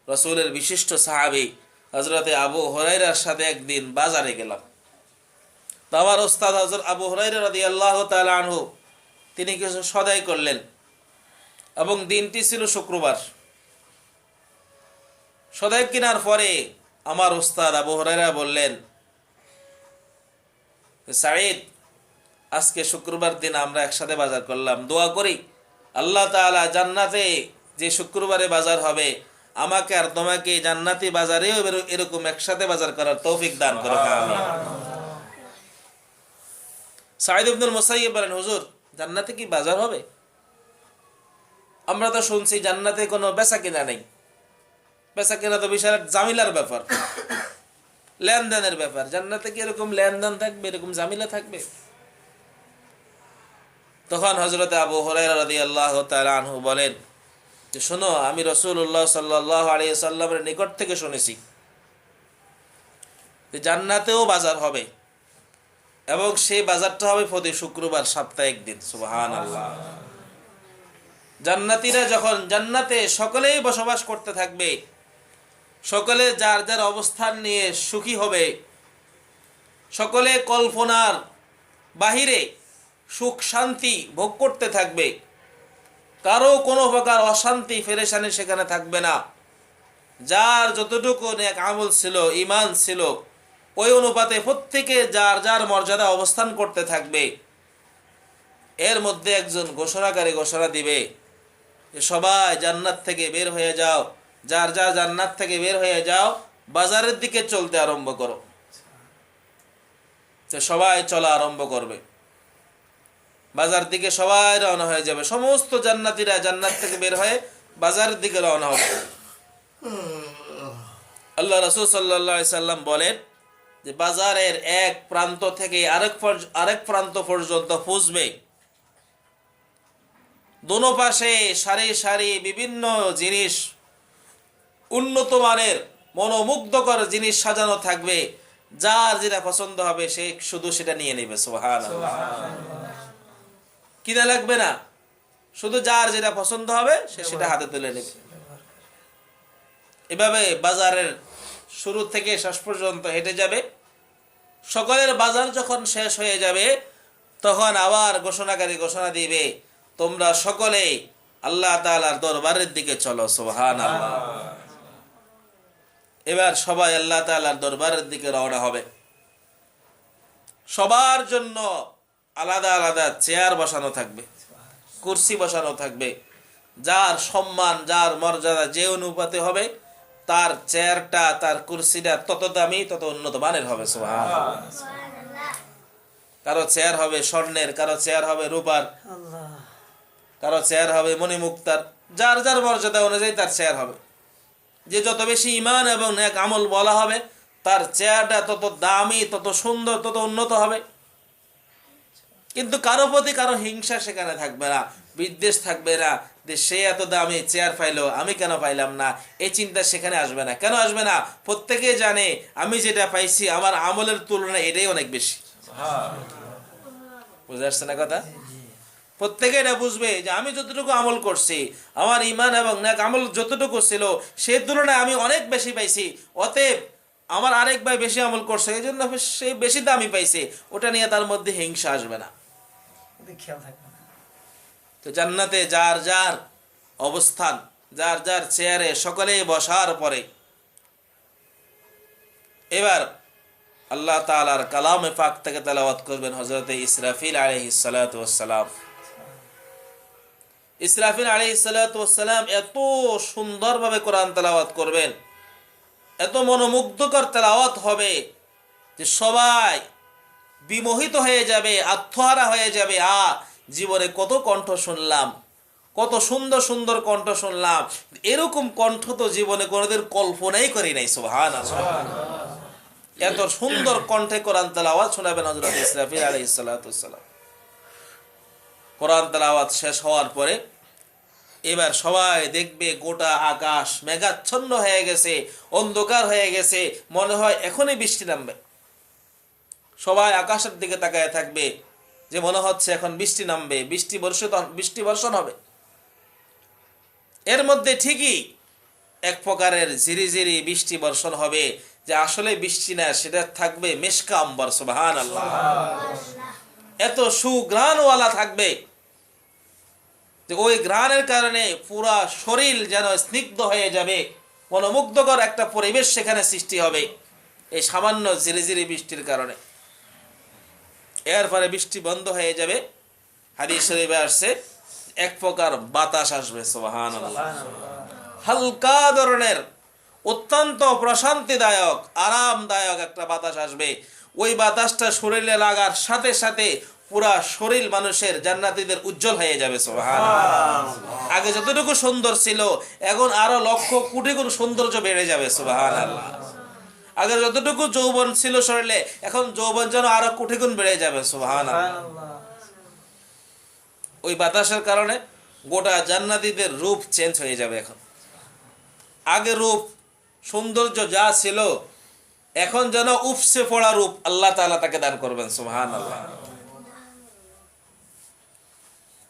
রাসূলের বিশিষ্ট সাহাবী হযরতে আবু হুরায়রার সাথে একদিন বাজারে গেলাম। তো আমার উস্তাদ হযরত আবু হুরায়রা রাদিয়াল্লাহু তাআলা আনহু তিনি কিছু সদাই করলেন এবং দিনটি ছিল শুক্রবার। সদাই কেনার পরে আমার উস্তাদ আবু হুরায়রা বললেন, সাঈদ, আজকে শুক্রবার দিন আমরা একসাথে বাজার করলাম, দোয়া করি আল্লাহ তাআলা জান্নাতে যে শুক্রবারে বাজার হবে আমাকে আর তোমাকে জান্নাতি বাজারেও এরকম একসাথে বাজার করার তৌফিক দান করুক, আমিন। সাঈদ ইবনে মুসাইয়্যিব বলেন, হুজুর, জান্নাতে কি বাজার হবে? আমরা তো শুনছি জান্নাতে কোনো বেচা কিনা নেই, বেচা কেনা তো বিশাল জামিলার ব্যাপার, লেনদেনের ব্যাপার। জান্নাতে কি এরকম লেনদেন থাকবে, এরকম জামিলা থাকবে? তখন হযরত আবু হুরায়রা রাদিয়াল্লাহু তাআলা আনহু বলেন যে, শোনো, আমি রাসূলুল্লাহ সাল্লাল্লাহু আলাইহি সাল্লামের নিকট থেকে শুনেছি যে জান্নাতেও বাজার হবে, এবং সেই বাজারটা হবে প্রতি শুক্রবার, সাপ্তাহিক দিন। সুবহানাল্লাহ। জান্নাতীরা যখন জান্নাতে সকলেই বসবাস করতে থাকবে, সকলে যার যার অবস্থান নিয়ে সুখী হবে, সকলে কল্পনার বাহিরে সুখ শান্তি ভোগ করতে থাকবে, কারো কোনো প্রকার অশান্তি পেরেশানি সেখানে থাকবে না। যার যতটুকু নেক আমল ছিল, ঈমান ছিল, ওই অনুপাতে প্রত্যেকে যার যার মর্যাদা অবস্থান করতে থাকবে। এর মধ্যে একজন ঘোষণাকারী ঘোষণা দিবে যে সবাই জান্নাত থেকে বের হয়ে যাও, যার যার জান্নাত থেকে বের হয়ে যাও, বাজারের দিকে চলতে আরম্ভ করো। সবাই চলা আরম্ভ করবে, বাজার দিকে সবাই রওনা হয়ে যাবে। সমস্ত জান্নাতীরা জান্নাত থেকে বের হয়ে বাজারের দিকে রওনা হবে। আল্লাহ রাসূল সাল্লাল্লাহু আলাইহি সাল্লাম বলেন যে বাজারের এক প্রান্ত থেকে আরেক প্রান্ত পর্যন্ত পৌঁছবে, দোনো পাশে সারি সারি বিভিন্ন জিনিস, উন্নত মানের মনোমুগ্ধকর জিনিস সাজানো থাকবে। যার যেটা পছন্দ হবে সে শুধু সেটা নিয়ে নেবে। সুবহানাল্লাহ। কিনা লাগবে না, শুধু যার যেটা পছন্দ হবে সে সেটা হাতে তুলে নেবে। এভাবে বাজারের শুরু থেকে শেষ পর্যন্ত হেঁটে যাবে। সকলের বাজার যখন শেষ হয়ে যাবে, তখন আবার ঘোষণাকারী ঘোষণা দিবে, তোমরা সকলে আল্লাহ তাআলার দরবারের দিকে চলো। সুবহানাল্লাহ। এবার সবাই আল্লাহ তাআলার দরবারের দিকে রওনা হবে। সবার জন্য আলাদা আলাদা চেয়ার বসানো থাকবে, কুরসি বসানো থাকবে। যার সম্মান, যার মর্যাদা যে অনুপাতে হবে, তার চেয়ারটা, তার কুরসিটা তত দামি, তত উন্নত মানের হবে। সুবহানাল্লাহ। কারো চেয়ার হবে স্বর্ণের, কারো চেয়ার হবে রূপার, কারো চেয়ার হবে মণিমুক্তার। যার যার মর্যাদা অনুযায়ী তার চেয়ার হবে। যে যত বেশি ঈমান এবং নেক আমল বলা হবে, তার চেয়ারটা তত দামি, তত সুন্দর, তত উন্নত হবে। কিন্তু কারো প্রতি কারো হিংসা সেখানে থাকবে না, বিদ্বেষ থাকবে না যে সে এত দামি চেয়ার পাইলো, আমি কেন পাইলাম না, এই চিন্তা সেখানে আসবে না। কেন আসবে না? প্রত্যেকে জানে আমি যেটা পাইছি আমার আমলের তুলনায় এটাই অনেক বেশি। বুঝতে আসছে না কথা? প্রত্যেকে এটা বুঝবে যে আমি যতটুকু আমল করছি, আমার ঈমান এবং নেক আমল যতটুকু ছিল, সে তুলনায় আমি অনেক বেশি পাইছি। অতএব আমার আরেক ভাই বেশি আমল করছে, এই জন্য সে বেশি দামি পাইছে, ওটা নিয়ে তার মধ্যে হিংসা আসবে না। তো জান্নাতে যার যার অবস্থান, যার যার চেয়ারে সকলেই বসার পরে এবার আল্লাহ তাআলার কালামে পাক থেকে তেলাওয়াত করবেন হযরত ইসরাফিল আলাইহিস সালাতু ওয়াস সালাম। ইসরাফিল আলাইহিস সালাতু ওয়াস সালাম এত সুন্দরভাবে কোরআন তেলাওয়াত করবেন, এত মনোমুগ্ধকর তেলাওয়াত হবে যে সবাই বিমোহিত হয়ে যাবে, আত্মহারা হয়ে যাবে। জীবনে কত কণ্ঠ শুনলাম, কত সুন্দর সুন্দর কণ্ঠ শুনলাম, এরকম কণ্ঠ তো জীবনে কোনোদিন কল্পনাই করি নাই। সুবহানাল্লাহ। এত সুন্দর কণ্ঠে কোরআন তেলাওয়াত শোনাবেন হযরত ইসরাফিল আলাইহিস সালাতু ওয়াস সালাম। কোরআন তেলাওয়াত শেষ হওয়ার পরে এবার সবাই দেখবে গোটা আকাশ মেঘাচ্ছন্ন হয়ে গেছে, অন্ধকার হয়ে গেছে, মনে হয় এখনই বৃষ্টি নামবে। সবাই আকাশের দিকে তাকায় থাকবে যে মনে হচ্ছে এখন বৃষ্টি নামবে, বৃষ্টি বর্ষণ হবে। এর মধ্যে ঠিকই এক প্রকারের ঝিরিঝিরি বৃষ্টি বর্ষণ হবে, যে আসলে বৃষ্টি না, সেটা থাকবে মেশকা আম্বর। সুবহানাল্লাহ। এত সুঘ্রাণওয়ালা থাকবে যে ওই ঘ্রাণের কারণে পুরা শরীর যেন স্নিগ্ধ হয়ে যাবে, মনোমুগ্ধকর একটা পরিবেশ সেখানে সৃষ্টি হবে এই সামান্য ঝিরিঝিরি বৃষ্টির কারণে। এরপরে বৃষ্টি বন্ধ হয়ে যাবে। হাদিস শরীফে আসছে এক প্রকার বাতাস আসবে। সুবহানাল্লাহ। হালকা ধরনের অত্যন্ত প্রশান্তিদায়ক, আরামদায়ক একটা বাতাস আসবে। ওই বাতাসটা শরীরে লাগার সাথে সাথে পুরা শরীর মানুষের জান্নাতীদের উজ্জ্বল হয়ে যাবে সুবহানাল্লাহ। আগে যতটুকু সুন্দর ছিল এখন আরো লক্ষ কোটি গুণ সৌন্দর্য বেড়ে যাবে সুবহানাল্লাহ। আগে যতটুকু যৌবন ছিল শরীরে এখন যৌবন যেন আরো কোটি গুণ বেড়ে যাবে সুবহানাল্লাহ। ওই বাতাসের কারণে গোটা জান্নাতীদের রূপ চেঞ্জ হয়ে যাবে। এখন আগে রূপ সৌন্দর্য যা ছিল এখন যেন উপসে পড়া রূপ আল্লাহ তাআলা তাকে দান করবেন সুবহানাল্লাহ।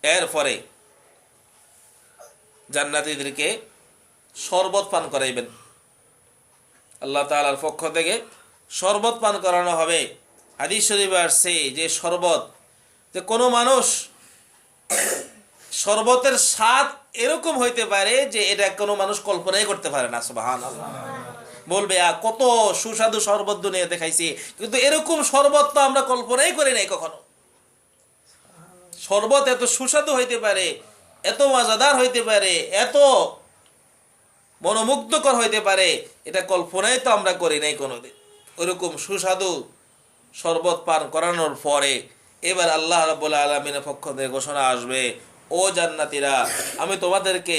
এরপরে জান্নাতীদেরকে শরবত পান করাইবেন, আল্লাহ তাআলার পক্ষ থেকে শরবত পান করানো হবে। হাদিস শরীফে আসছে যে শরবত, যে কোনো মানুষ শরবতের স্বাদ এরকম হইতে পারে যে এটা কোনো মানুষ কল্পনাই করতে পারে না সুবহানাল্লাহ। বলবে কত সুস্বাদু শরবত দুনিয়াতে খাইছি, কিন্তু এরকম শরবত তো আমরা কল্পনাই করি নাই কখনো। শরবত এত সুস্বাদু হইতে পারে, এত মজাদার হইতে পারে, এত মনোমুগ্ধকর হইতে পারে, এটা কল্পনাই তো আমরা করি নাই কোনোদিন। ওইরকম সুস্বাদু শরবত পান করানোর পরে এবার আল্লাহ রাব্বুল আলামিনের পক্ষ থেকে ঘোষণা আসবে, ও জান্নাতীরা, আমি তোমাদেরকে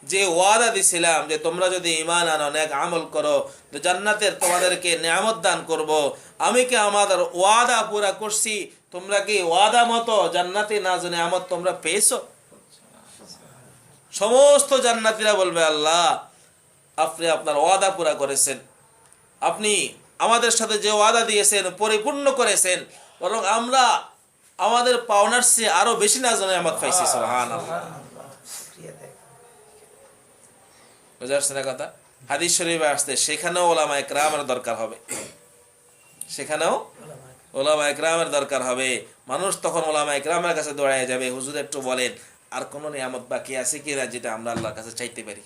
যে ওয়াদা দিছিলাম যে তোমরা যদি ঈমান আনো, নেক আমল করো, তো জান্নাতের তোমাদেরকে নিয়ামত দান করব, আমি কি আমাদের ওয়াদা পুরা করছি? তোমরা কি ওয়াদা মতো জান্নাতি নাজ নিয়ামত তোমরা পেয়েছো? সমস্ত জান্নাতীরা বলবে, আল্লাহ আপনি আপনার ওয়াদা পুরা করেছেন, আপনি আমাদের সাথে যে ওয়াদা দিয়েছেন পরিপূর্ণ করেছেন, বরং আমরা আমাদের পাওনার চেয়ে আরো বেশি নাজ নিয়ামত পাইছি সুবহানাল্লাহ। বুঝা আসছে না কথা? হাদিস শরীফে আসছে সেখানেও উলামায়ে কেরামের দরকার হবে, সেখানেও উলামায়ে কেরামের দরকার হবে। মানুষ তখন উলামায়ে কেরামের কাছে দৌড়ায় যাবে, হুজুর একটু বলেন আর কোন নিয়ামত বাকি আছে কিনা যেটা আমরা আল্লাহর কাছে চাইতে পারি।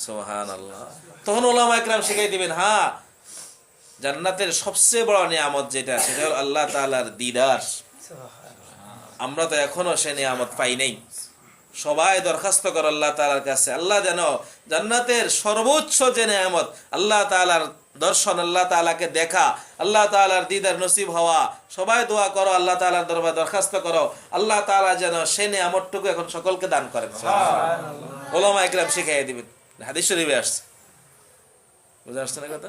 সুবহানাল্লাহ। তখন উলামায়ে কেরাম শিখাই দিবেন, হ্যাঁ জান্নাতের সবচেয়ে বড় নিয়ামত যেটা, সেটা হলো আল্লাহ তাআলার দিদার। আমরা তো এখনো সে নিয়ামত পাই নাই। সবাই দরখাস্ত করে আল্লাহ তাআলার কাছে, আল্লাহ যেন জান্নাতের সর্বোচ্চ যে নিয়ামত আল্লাহ তাআলার দর্শন, আল্লাহ তাআলাকে দেখা, আল্লাহ তাআলার দিদার নসিব হওয়া, সবাই দোয়া করো, আল্লাহ তাআলার দরবারে দরখাস্ত করো, আল্লাহ তাআলা যেন সেই নিয়ামতটুকু এখন সকলকে দান করেন। উলামায়ে কেরাম শিখাইয়া দিবেন, হাদিস শরীফে আসছে। বুঝা আসছে না কথা?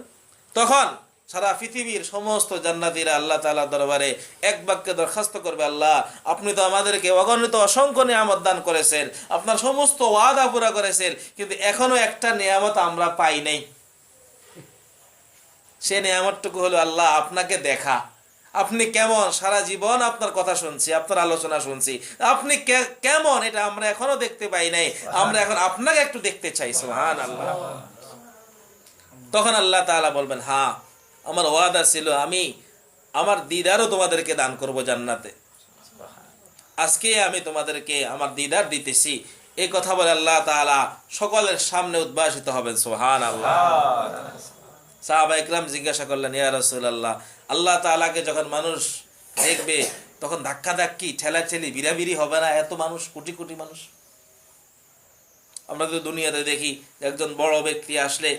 তখন সারা পৃথিবীর সমস্ত জান্নাতীরা আল্লাহ তাআলার দরবারে এক বাক্যে দরখাস্ত করবে, আল্লাহ আপনি তো আমাদেরকে অগণিত অসংখ্য নিয়ামত দান করেছেন, আপনার সমস্ত ওয়াদা পুরা করেছেন, কিন্তু এখনো একটা নিয়ামত আমরা পাই নাই। সে নিয়ামতটুকু হলো আল্লাহ আপনাকে দেখা। আপনি কেমন, সারা জীবন আপনার কথা শুনছি, আপনার আলোচনা শুনছি, আপনি কেমন এটা আমরা এখনো দেখতে পাই নাই, আমরা এখন আপনাকে একটু দেখতে চাই। সুবহানাল্লাহ। তখন আল্লাহ তাআলা বলবেন, হ্যাঁ আমার ওয়াদা ছিল, আমি আমার দিদারও তোমাদেরকে দান করব জান্নাতে, আজকে আমি তোমাদেরকে আমার দিদার দিতেছি। এই কথা বলে আল্লাহ তাআলা সকলের সামনে উদ্ভাসিত হবেন। সুবহানাল্লাহ। সাহাবায়ে কেরাম জিজ্ঞাসা করলেন, ইয়া রাসূলুল্লাহ, আল্লাহ তাআলাকে যখন মানুষ দেখবে তখন ধাক্কাধাক্কি, ঠেলাঠেলি, বিরাবিরি হবে না? এত মানুষ, কোটি কোটি মানুষ। আমরা তো দুনিয়াতে দেখি একজন বড় ব্যক্তি আসলে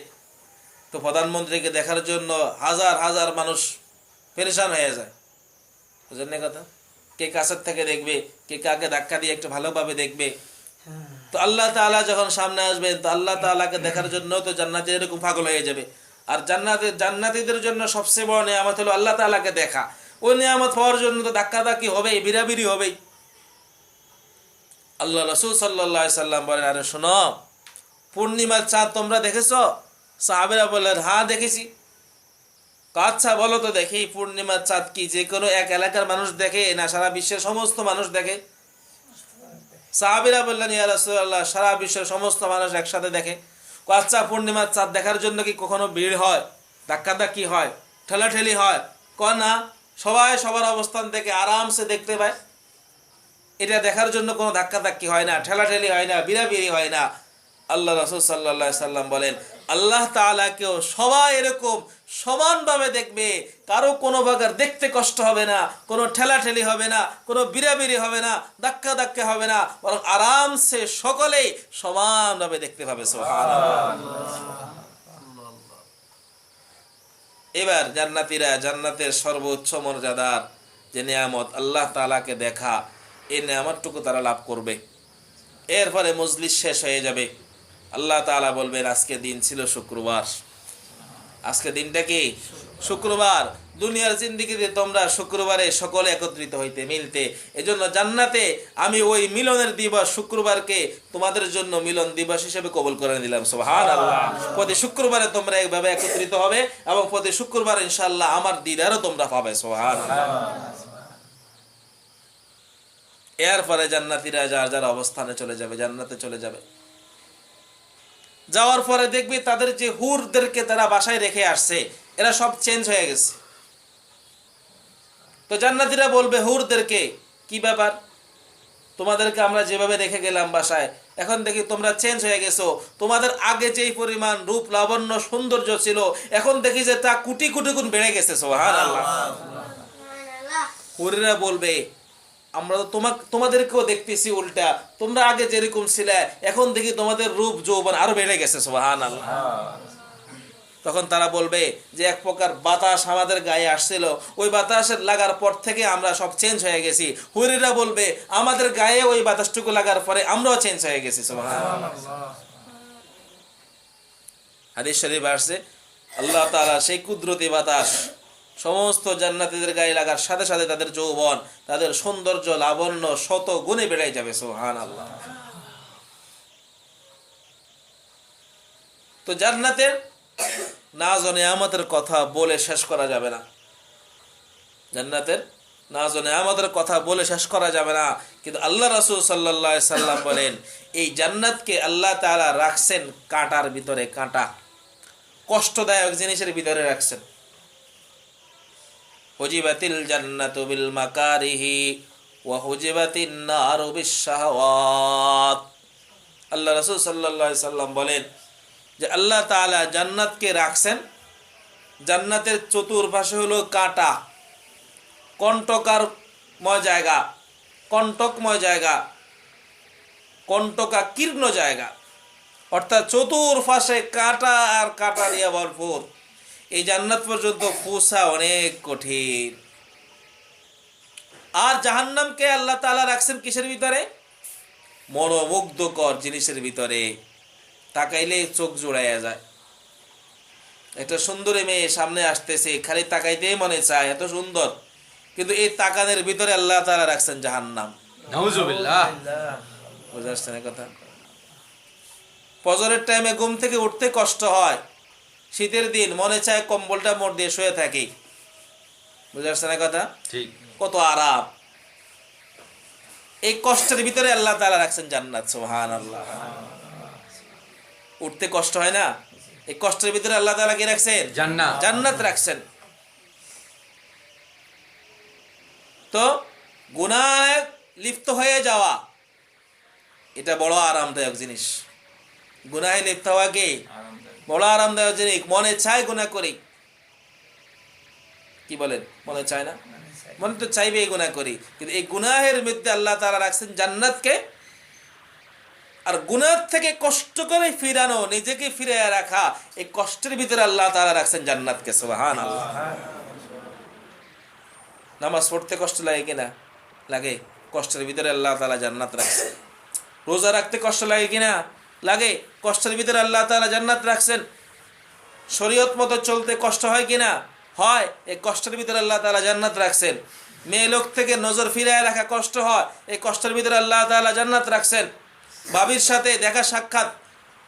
তো প্রধানমন্ত্রীকে দেখার জন্য হাজার হাজার মানুষ পেরেশান হয়ে যায়। বুঝলেন না কথা? কে কাছের থেকে দেখবে, কে কাকে ধাক্কা দিয়ে একটু ভালোভাবে দেখবে। তো আল্লাহ তাআলা যখন সামনে আসবেন তো আল্লাহ তাআলাকে দেখার জন্য তো জান্নাতে এরকম পাগল হয়ে যাবে। আর জান্নাতীদের জন্য সবচেয়ে বড় নিয়ামত হলো আল্লাহ তাআলাকে দেখা। ওই নিয়ামত পাওয়ার জন্য তো ধাক্কাধাক্কি হবেই, বিরাবিরি হবেই। আল্লাহ রাসূল সাল্লাল্লাহু আলাইহি সাল্লাম বলেন, আরে শোনো, পূর্ণিমার চাঁদ তোমরা দেখেছো? সাহাবীরা বললেন, হ্যাঁ দেখেছি। আচ্ছা বলো তো দেখি, পূর্ণিমার চাঁদ কি যে কোনো এক এলাকার মানুষ দেখে না সারা বিশ্বের সমস্ত মানুষ দেখে? সাহাবীরা বললেন, ইয়া রাসূলুল্লাহ, সারা বিশ্বের সমস্ত মানুষ একসাথে দেখে। আচ্ছা পূর্ণিমার চাঁদ দেখার জন্য কি কখনো ভিড় হয়, ধাক্কাধাক্কি হয়, ঠেলাঠেলি হয়? না, সবাই সবার অবস্থান থেকে আরামসে দেখতে পায়। এটা দেখার জন্য কোনো ধাক্কাধাক্কি হয় না, ঠেলাঠেলি হয় না, বিরাবিরি হয় না। আল্লাহ রাসূল সাল্লাল্লাহু আলাইহি সাল্লাম বলেন, আল্লাহ তাআলাকেও সবাই এরকম সমানভাবে দেখবে, কারো কোনো প্রকার দেখতে কষ্ট হবে না, কোনো ঠেলাঠেলি হবে না, কোনো বিরাবিরি হবে না, ধাক্কা হবে না, বরং আরামসে সকলেই সমানভাবে দেখতে পাবে। সুবহানাল্লাহ। এবার জান্নাতীরা জান্নাতের সর্বোচ্চ মর্যাদার যে নিয়ামত আল্লাহ তাআলাকে দেখা, এই নিয়ামতটুকু তারা লাভ করবে। এরপরে মজলিস শেষ হয়ে যাবে, আল্লাহ তাআলা বলবেন আজকে দিন ছিল শুক্রবার। আজকে দিনটা কি? শুক্রবার। দুনিয়ার জিন্দেগিতে তোমরা শুক্রবারে সকলে একত্রিত হইতে মিলতে, এজন্য জান্নাতে আমি ওই মিলনের দিবস শুক্রবারকে তোমাদের জন্য মিলন দিবস হিসেবে কবুল করে দিলাম। সুবহানাল্লাহ। প্রতি শুক্রবারে তোমরা এইভাবে একত্রিত হবে এবং প্রতি শুক্রবার ইনশাআল্লাহ আমার দিদারও তোমরা পাবে। সুবহানাল্লাহ। এরপরে জান্নাতীরা যার যার অবস্থানে চলে যাবে, জান্নাতে চলে যাবে। যাওয়ার পরে দেখবে তাদের যে হুরদেরকে তারা বাসায় রেখে আসছে, এরা সব চেঞ্জ হয়ে গেছে। তো জান্নাতীরা বলবে হুরদেরকে, কি ব্যাপার, তোমাদেরকে আমরা যেভাবে রেখে গেলাম বাসায়, এখন দেখি তোমরা চেঞ্জ হয়ে গেছো। তোমাদের আগে যেই পরিমাণ রূপ লাবণ্য সৌন্দর্য ছিল, এখন দেখি যে তা কোটি কোটি গুণ বেড়ে গেছে। সুবহানাল্লাহ। হুরেরা বলবে, আমরা তো তোমাদেরকেও দেখতেছি উল্টা, তোমরা আগে যেরকম ছিলে এখন দেখি তোমাদের রূপ যৌবন আরো বেড়ে গেছে। সুবহানাল্লাহ। তখন তারা বলবে যে এক প্রকার বাতাস আমাদের গায়ে আসছিল, ওই বাতাসের লাগার পর থেকে আমরা সব চেঞ্জ হয়ে গেছি। হুরিরা বলবে আমাদের গায়ে ওই বাতাসটুকু লাগার পরে আমরাও চেঞ্জ হয়ে গেছি। সুবহানাল্লাহ। হাদিস শরীফ আসছে, আল্লাহ তাআলা সেই কুদরতি বাতাস সমস্ত জান্নাতীদের গায়ে লাগার সাথে সাথে তাদের যৌবন, তাদের সৌন্দর্য লাবণ্য শত গুণে বেড়ে যাবে। সুবহানাল্লাহ। তো জান্নাতের নাজ ও নিয়ামতের কথা বলে শেষ করা যাবে না। জান্নাতের নাজ ও নিয়ামতের কথা বলে শেষ করা যাবে না। কিন্তু আল্লাহ রাসূল সাল্লাল্লাহু আলাইহি সাল্লাম বলেন, এই জান্নাতকে আল্লাহ তাআলা রাখছেন কাঁটার ভিতরে, কাঁটা কষ্টদায়ক জিনিসের ভিতরে রাখছেন। হুজিবাতিল জান্নাতু বিল মাকারিহি ওয়া হুজিবাতিন নারু বিশ শাহাওয়াত। আল্লাহ রাসূল সাল্লাল্লাহু আলাইহি সাল্লাম বলেন যে আল্লাহ তাআলা জান্নাতকে রাখছেন, জান্নাতের চতুর্পাশে হলো কাঁটা, কণ্টকারময় জায়গা, কণ্টকময় জায়গা, কণ্টকাকীর্ণ জায়গা, অর্থাৎ চতুর্পাশে কাঁটা আর কাঁটা দিয়ে ভরপুর। এই জান্নাত পর্যন্ত পৌঁছা অনেক কঠিন। আর জাহান্নামকে আল্লাহ তাআলা রাখছেন কিসের ভিতরে? মনোমুগ্ধকর জিনিসের ভিতরে, তাকাইলে চোখ জোড়াইয়া যায়। একটা সুন্দরী মেয়ে সামনে আসতেছে, খালি তাকাইতেই মনে চায়, এত সুন্দর, কিন্তু এই তাকানের ভিতরে আল্লাহ তাআলা রাখছেন জাহান্নাম। নাউজুবিল্লাহ। বুঝা আসছে না কথা? ফজরের টাইমে ঘুম থেকে উঠতে কষ্ট হয়, শীতের দিন মনে চায় কম্বলটা মোড় দিয়ে শুয়ে থাকি। বুঝা আসছে না কথা? ঠিক। কত আরাম। এই কষ্টের ভিতরে আল্লাহ তাআলা রাখছেন জান্নাত। সুবহানাল্লাহ। উঠতে কষ্ট হয় না, এই কষ্টের ভিতরে আল্লাহ তাআলা কি রাখছেন? জান্নাত। জান্নাত রাখছেন। তো গুনাহে লিপ্ত হয়ে যাওয়া এটা বড় আরামদায়ক জিনিস। গুনাহে লিপ্ত হওয়া কি বড় আরামদায়ক জিনিস। মনে চায় গুনাহ করি, কি বলেন? মনে চায় না? মনে তো চাইবে এই গুনাহ করি, কিন্তু এই গুনাহের মধ্যে আল্লাহ তাআলা রাখছেন জান্নাতকে। আর গুনাহ থেকে কষ্ট করে ফিরানো, নিজেকে ফিরে রাখা, এই কষ্টের ভিতরে আল্লাহ তাআলা রাখছেন জান্নাতকে। সুবহানাল্লাহ। নামাজ পড়তে কষ্ট লাগে কিনা? লাগে। কষ্টের ভিতরে আল্লাহ তাআলা জান্নাত রাখছেন। রোজা রাখতে কষ্ট লাগে কিনা? লাগে। কষ্টের ভিতরে আল্লাহ তাআলা জান্নাত রাখছেন। শরীয়ত মতো চলতে কষ্ট হয় কিনা? হয়। এই কষ্টের ভিতরে আল্লাহ তাআলা জান্নাত রাখছেন। মেয়ে লোক থেকে নজর ফিরায় রাখা কষ্ট হয়, এই কষ্টের ভিতরে আল্লাহ তাআলা জান্নাত রাখছেন। বাবির সাথে দেখা সাক্ষাৎ,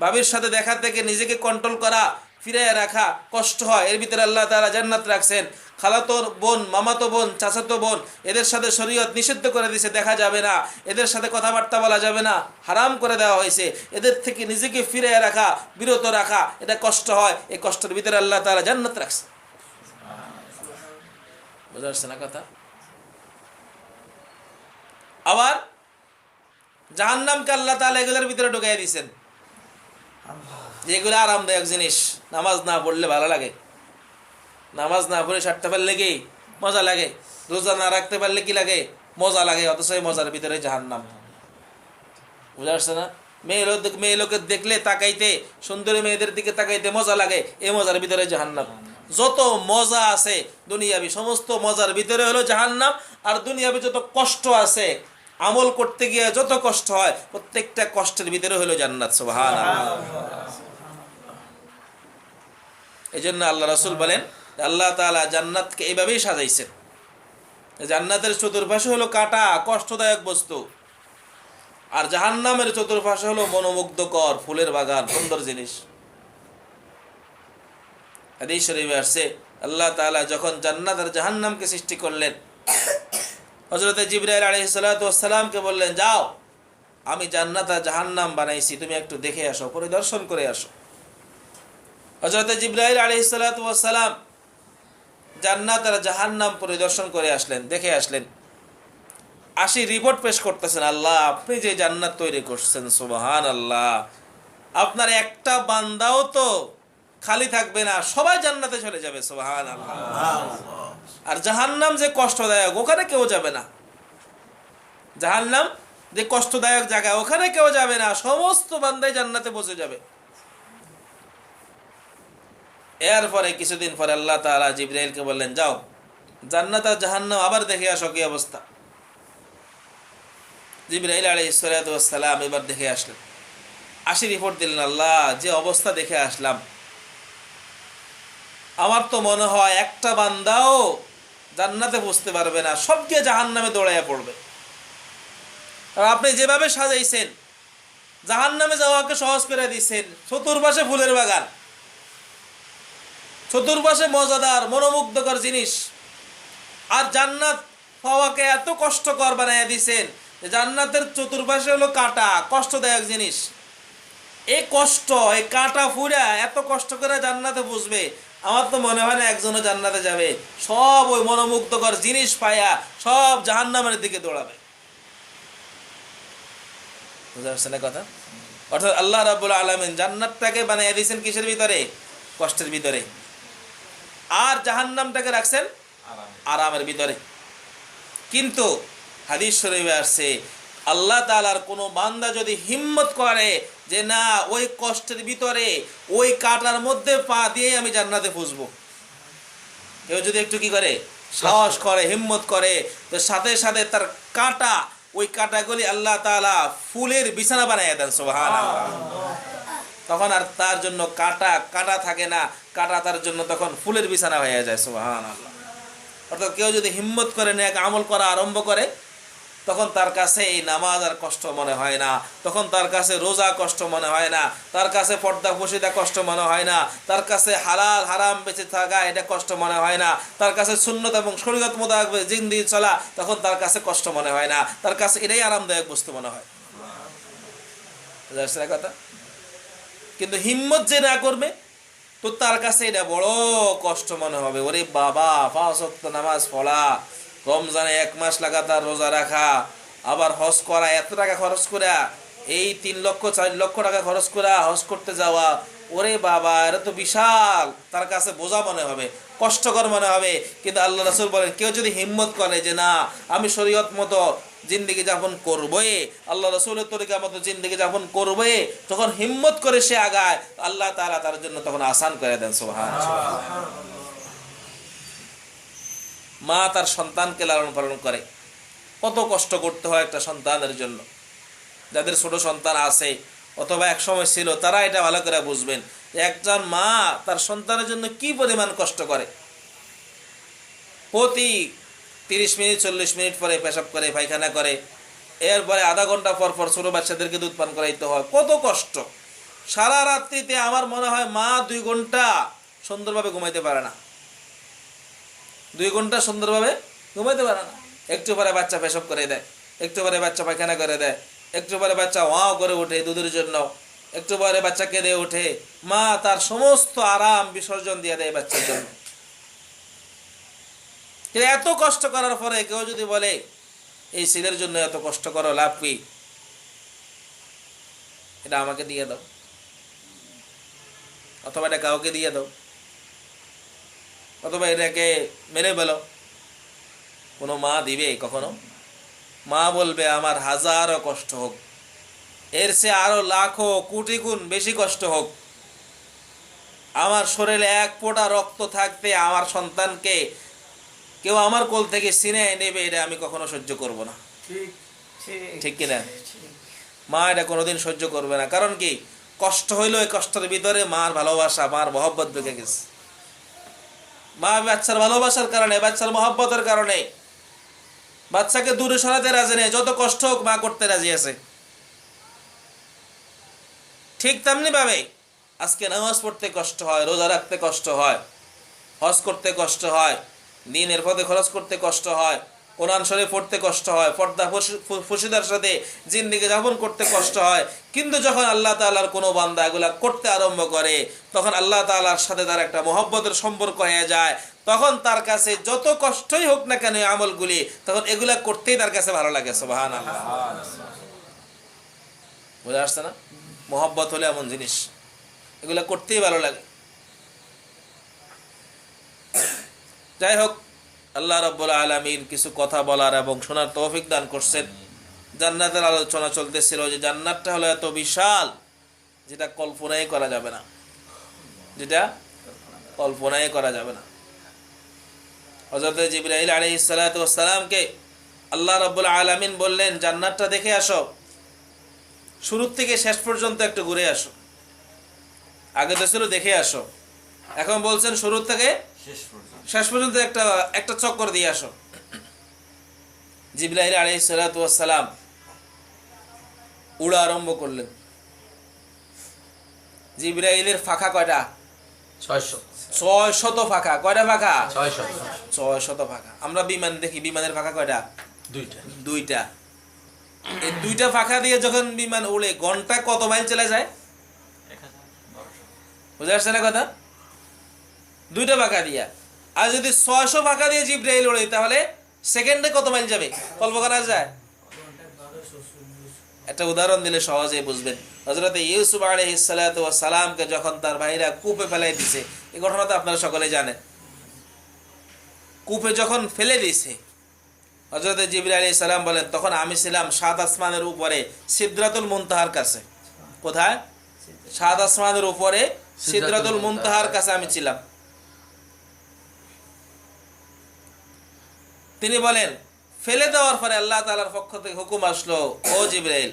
বাবির সাথে দেখা থেকে নিজেকে কন্ট্রোল করা, ফিরায় রাখা কষ্ট হয়, এর ভিতরে আল্লাহ তাআলা জান্নাত রাখছেন। খালাতোর বোন, মামাতো বোন, চাচাতো বোন, এদের সাথে শরীয়ত নিষিদ্ধ করে দিয়েছে, দেখা যাবে না, এদের সাথে কথাবার্তা বলা যাবে না, হারাম করে দেওয়া হয়েছে। এদের থেকে নিজেকে ফিরে রাখা, বিরত রাখা, এটা কষ্ট হয়, এই কষ্টের ভিতরে আল্লাহ তাআলা জান্নাত রাখছে। বুঝা যাচ্ছে না কথা? আবার জাহান্নামকে আল্লাহ তাআলা এগুলোর ভিতরে ঢুকাই দিয়েছেন, যেগুলো আরামদায়ক জিনিস। নামাজ না পড়লে ভালো লাগে, নামাজ না পড়ে সারতে পারলে কি মজা লাগে, রোজা না রাখতে পারলে কি লাগে? মজা লাগে। অথচ এই মজার ভিতরে জাহান্নাম। বুঝা আসছে না? মেয়ে লোকের দেখলে তাকাইতে, সুন্দরী মেয়েদের দিকে তাকাইতে মজা লাগে, এই মজার ভিতরে জাহান্নাম। যত মজা আছে দুনিয়াবি সমস্ত মজার ভিতরে হলো জাহান্নাম। আর দুনিয়াবি যত কষ্ট আছে, আমল করতে গিয়ে যত কষ্ট হয়, প্রত্যেকটা কষ্টের ভিতরে হলো জান্নাত। সুবহানাল্লাহ। এই জন্য আল্লাহ রাসূল বলেন, আল্লাহ তাআলা জান্নাতকে এইভাবেই সাজাইছেন। জান্নাতের চতুর্পাশে হলো কাটা, কষ্টদায়ক বস্তু, আর জাহান্নামের চতুর্পাশে হলো মনোমুগ্ধকর ফুলের বাগান, সুন্দর জিনিস। হাদিস শরীফে আসছে, আল্লাহ তাআলা যখন জান্নাত আর জাহান্নামকে সৃষ্টি করলেন, হযরত জিবরাইল আলাইহিস সালাতু ওয়াস সালামকে বললেন, যাও, আমি জান্নাত আর জাহান্নাম বানাইছি, তুমি একটু দেখে আসো, পরিদর্শন করে আসো। হযরত জিবরাইল আলাইহিস সালাতু ওয়াস সালাম জান্নাত আর জাহান্নাম পরিদর্শন করে আসলেন, দেখে আসলেন। রিপোর্ট পেশ করতেছেন, আল্লাহ আপনি যে জান্নাত তৈরি করছেন, সুবহানাল্লাহ, আপনার একটা বান্দাও তো খালি থাকবে না, সবাই জান্নাতে চলে যাবে, সুবহানাল্লাহ। আর জাহান্নাম যে কষ্টদায়ক, ওখানে কেউ যাবে না। জাহান্নাম যে কষ্টদায়ক জায়গা, ওখানে কেউ যাবে না, সমস্ত বান্দাই জান্নাতে পৌঁছে যাবে। এরপরে কিছুদিন পরে আল্লাহ তাআলা জিবরাইলকে বললেন, যাও, জান্নাত আর জাহান্নাম আবার দেখে আসো কি অবস্থা। জিবরাইল আলাইহিস সালাতু ওয়াস সালাম এবার দেখে আসলেন, রিপোর্ট দিলেন, আল্লাহ যে অবস্থা দেখে আসলাম, আমার তো মনে হয় একটা বান্দাও জান্নাতে পৌঁছতে পারবে না, সব গিয়ে জাহান্নামে দৌড়াইয়া পড়বে। আর আপনি যেভাবে সাজাইছেন, জাহান্নামে যাওয়াকে সহজ করে দিয়েছেন, চতুর্পাশে ফুলের বাগান, চতুর্পাশে মজাদার মনোমুগ্ধকর জিনিস, আর জান্নাত পাওয়াকে এত কষ্টকর বানাইয়া দিয়েছেন যে জান্নাতের চতুর্পাশে হলো কাটা, কষ্টদায়ক জিনিস। এই কষ্ট, এই কাটা ফুরা এত কষ্ট করে জান্নাতে বুঝবে, আমার তো মনে হয় না একজনও জান্নাতে যাবে। সব ওই মনোমুগ্ধকর জিনিস পায়া সব জাহান্নামের দিকে দৌড়াবে। বুঝতে পারছেন না কথা? অর্থাৎ আল্লাহ রাব্বুল আলামিন জান্নাতটাকে বানিয়ে দিয়েছেন কিসের ভিতরে? কষ্টের ভিতরে। আর জাহান্নামটাকে রাখছেন আরামের ভিতরে। কিন্তু হাদিস শরীফে আসছে, আল্লাহ তাআলার কোনো বান্দা যদি হিম্মত করে যে না, ওই কষ্টের ভিতরে ওই কাটার মধ্যে পা দিয়ে আমি জান্নাতে পৌঁছবো, কেউ যদি একটু কি করে, সাহস করে, হিম্মত করে, তো সাথে সাথে তার কাটা, ওই কাটাগুলি আল্লাহ তাআলা ফুলের বিছানা বানাইয়া দেন, সুবহানাল্লাহ। তখন আর তার জন্য কাটা থাকে না, কাটা তার জন্য তখন ফুলের বিছানা হয়ে যায়, সুবহানাল্লাহ। অর্থাৎ কেউ যদি হিম্মত করে নেক আমল করা আরম্ভ করে, তখন তার কাছে এই নামাজ আর কষ্ট মনে হয় না, তখন তার কাছে রোজা কষ্ট মনে হয় না, তার কাছে পর্দা পশিদা কষ্ট মনে হয় না, তার কাছে হালাল হারাম বেঁচে থাকা এটা কষ্ট মনে হয় না, তার কাছে সুন্নত এবং শরীয়ত মোতাবেক জিন্দেগি চলা, তখন তার কাছে কষ্ট মনে হয় না, তার কাছে এটাই আরামদায়ক বস্তু মনে হয়। বুঝা যাচ্ছে কথা? কিন্তু হিম্মত যে না করবে, তো তার কাছে এটা বড় কষ্ট মনে হবে। ওরে বাবা, 5 ওয়াক্ত নামাজ পড়া, রমজানে 1 মাস লাগাতার রোজা রাখা, আবার হজ করা, এত টাকা খরচ করা, এই 3 লক্ষ 4 লক্ষ টাকা খরচ করা হজ করতে যাওয়া, ওরে বাবা, এটা তো বিশাল, তার কাছে বোঝা মনে হবে, কষ্টকর মনে হবে। কিন্তু আল্লাহ রাসূল বলেন, কেউ যদি হিম্মত করে যে না, আমি শরীয়ত মতো জিন্দেগি যাপন করবই, আল্লাহ রাসূলের তরিকা মতো জিন্দেগি যাপন করবই, তখন হিম্মত করে সে আগায়, আল্লাহ তাআলা তার জন্য তখন আসান করে দেন, সুবহানাল্লাহ। মা তার সন্তানকে লালন পালন করে, কত কষ্ট করতে হয় একটা সন্তানের জন্য। যাদের ছোট সন্তান আছে অথবা এক সময় ছিল, তারা এটা ভালো করে বুঝবেন যে একজন মা তার সন্তানের জন্য কি পরিমাণ কষ্ট করে। প্রতি 30 মিনিট 40 মিনিট পরে পেশাব করে, পায়খানা করে, এরপরে আধা ঘন্টা পর পর ছোট বাচ্চাদেরকে দুধ পান করাইতে হয়, কত কষ্ট। সারা রাত্রিতে আমার মনে হয় মা 2 ঘন্টা সুন্দরভাবে ঘুমাইতে পারে না, 2 ঘন্টা সুন্দরভাবে ঘুমাইতে পারে না। একটু পরে বাচ্চা পেশাব করে দেয়, একটু পরে বাচ্চা পায়খানা করে দেয়, একটু পরে বাচ্চা ওয়াও করে ওঠে দুধের জন্য, একটু পরে বাচ্চা কেঁদে ওঠে, মা তার সমস্ত আরাম বিসর্জন দিয়ে দেয় বাচ্চার জন্য। কিন্তু এত কষ্ট করার পরে কেউ যদি বলে এই ছেলের জন্য এত কষ্ট করো, লাভ কি, এটা আমাকে দিয়ে দাও, অথবা এটা কাউকে দিয়ে দাও, অথবা এটাকে মেরে ফেলো, কোনো মা দিবে কখনো? মা বলবে আমার হাজারো কষ্ট হোক, এর চেয়ে আরো লাখো কোটি গুণ বেশি কষ্ট হোক, আমার শরীরে এক ফোঁটা রক্ত থাকতে আমার সন্তানকে কেউ আমার কোল থেকে ছিনিয়ে নেবে, এটা আমি কখনো সহ্য করব না। ঠিক ঠিক ঠিক কিনা? ঠিক। মা এটা কোনোদিন সহ্য করবে না। কারণ কি? কষ্ট হইলো, এই কষ্টের ভিতরে মার ভালোবাসা, মার মহব্বত ঢুকে গেছে। মা বাচ্চার ভালোবাসার কারণে, বাচ্চার মহব্বতের কারণে বাচ্চাকে দূরে সরাতে রাজি নেই। যত কষ্ট হোক মা করতে রাজি আছে। ঠিক তেমনি ভাবে আজকে নামাজ পড়তে কষ্ট হয়, রোজা রাখতে কষ্ট হয়, হজ করতে কষ্ট হয়, দিনের পথে খরচ করতে কষ্ট হয়, কোরআন শরীফ পড়তে কষ্ট হয়, পর্দা ফসিদার সাথে জিন্দেগি যাপন করতে কষ্ট হয়। কিন্তু যখন আল্লাহ তাআলার কোনো বান্দা এগুলা করতে আরম্ভ করে, তখন আল্লাহ তাআলার সাথে তার একটা মহব্বতের সম্পর্ক হয়ে যায়। তখন তার কাছে যত কষ্টই হোক না কেন এই আমলগুলি, তখন এগুলা করতেই তার কাছে ভালো লাগে। সুবহানাল্লাহ। বুঝা আসছে না? মহব্বত হলে এমন জিনিস, এগুলা করতেই ভালো লাগে। যাই হোক, আল্লাহ রাব্বুল আলামিন কিছু কথা বলার এবং শোনার তৌফিক দান করছেন। জান্নাতের আলোচনা চলতেছিল যে জান্নাতটা হলো এত বিশাল যেটা কল্পনাই করা যাবে না, যেটা কল্পনাই করা যাবে না। হযরত জিবরাইল আলাইহিস সালাতু ওয়াস সালামকে আল্লাহ রাব্বুল আলামিন বললেন, জান্নাতটা দেখে আসো, শুরু থেকে শেষ পর্যন্ত একটু ঘুরে আসো। আগে তো ছিল দেখে আসো, এখন বলছেন শুরু থেকে শেষ পর্যন্ত একটা চক্কর দিয়ে আসো। জিবরাইল আলাইহিস সালাতু ওয়াস সালাম উড়া আরম্ভ করলেন। জিবরাইলের ফাঁকা কয়টা? 600 ফাঁকা। কয়টা ফাঁকা? 600 ফাঁকা। আমরা বিমান দেখি, বিমানের ফাঁকা কয়টা? দুইটা। এই দুইটা ফাঁকা দিয়ে যখন বিমান উড়ে, ঘন্টা কত মাইল চলে যায়? বুঝে আসছে না কথা? দুইটা ফাঁকা দিয়া। আর যদি 600 ফাঁকা দিয়ে জিবরাইল ওড়ে, তাহলে সেকেন্ডে কত মাইল যাবে? কল্প করা যায়? একটা উদাহরণ দিলে সহজেই বুঝবেন। হযরত ইউসুফ আলাইহিস সালাতু ওয়াস সালামকে যখন তার ভাইরা কূপে ফেলাই দিয়েছে, এই ঘটনা তো আপনারা সকলেই জানেন। কূপে যখন ফেলে দিয়েছে, হযরত জিবরাইল আলাইহিস সালাম বলেন, তখন আমি ছিলাম 7 আসমানের উপরে সিদরাতুল মুনতাহার কাছে। কোথায়? 7 আসমানের উপরে সিদরাতুল মুনতাহার কাছে আমি ছিলাম। তিনি বলেন, ফেলে দেওয়ার পরে আল্লাহ তাআলার পক্ষ থেকে হুকুম আসলো, ও জিবরাইল,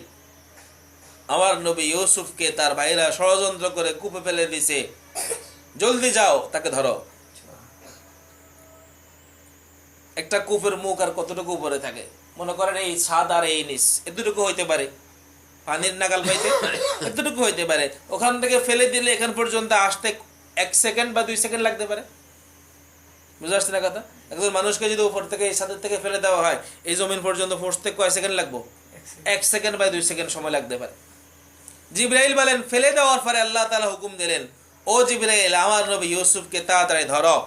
আমার নবী ইউসুফকে তার ভাইরা ষড়যন্ত্র করে কূপে ফেলে দিয়েছে, জলদি যাও তাকে ধরো। একটা কূপের মুখ আর কতটুকু উপরে থাকে? মনে করেন এই ছাদ আর এই নিচ, এতটুকু হইতে পারে, পানির নাগাল পাইতে এতটুকু হইতে পারে। ওখান থেকে ফেলে দিলে এখান পর্যন্ত আসতে 1 সেকেন্ড বা 2 সেকেন্ড লাগতে পারে। বুঝতে পারছি না কথা? একজন মানুষকে যদি উপর থেকে, এই ছাদের থেকে ফেলে দেওয়া হয়, এই জমিন পর্যন্ত পৌঁছতে কয় সেকেন্ড লাগবো? 1 সেকেন্ড বা 2 সেকেন্ড সময় লাগতে পারে। জিবরাইল বলেন, ফেলে দেওয়ার পরে আল্লাহ তাআলা হুকুম দিলেন, ও জিবরাইল, আমার নবী ইউসুফকে তাড়াতাড়ি ধরো।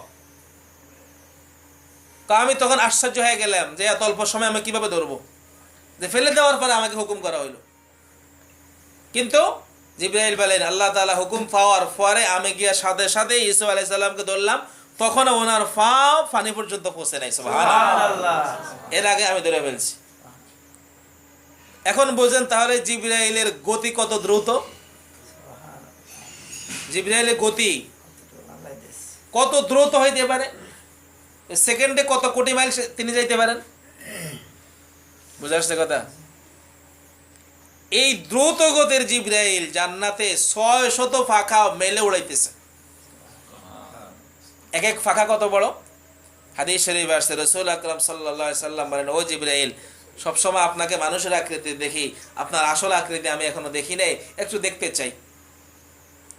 তো আমি তখন আশ্চর্য হয়ে গেলাম যে এত অল্প সময় আমি কিভাবে ধরবো, যে ফেলে দেওয়ার পরে আমাকে হুকুম করা হইল। কিন্তু জিবরাইল বলেন, আল্লাহ তাআলা হুকুম পাওয়ার পরে আমি গিয়া সাথে সাথে ইউসুফ আলাইহিস সালামকে ধরলাম, তখন ওনার পা পানি পর্যন্ত পৌঁছে নাই। সুবহানাল্লাহ। এর আগে আমি ধরে ফেলছি। এখন বুঝেন তাহলে জিবরাইলের গতি কত দ্রুত। জিবরাইলের গতি কত দ্রুত হইতে পারে, সেকেন্ডে কত কোটি মাইল তিনি যাইতে পারেন। বুঝা আসছে কথা? এই দ্রুত গতির জিবরাইল জান্নাতে 600 ফাঁকা মেলে উড়াইতেছে। এক এক ফাঁকা কত বড়? হাদিস শরীফ আসছে, রাসূল আকরাম সাল্লাল্লাহু আলাইহি সাল্লাম বলেন, ও জিবরাইল, সবসময় আপনাকে মানুষের আকৃতি দেখি, আপনার আসল আকৃতি আমি এখনো দেখি নাই, একটু দেখতে চাই।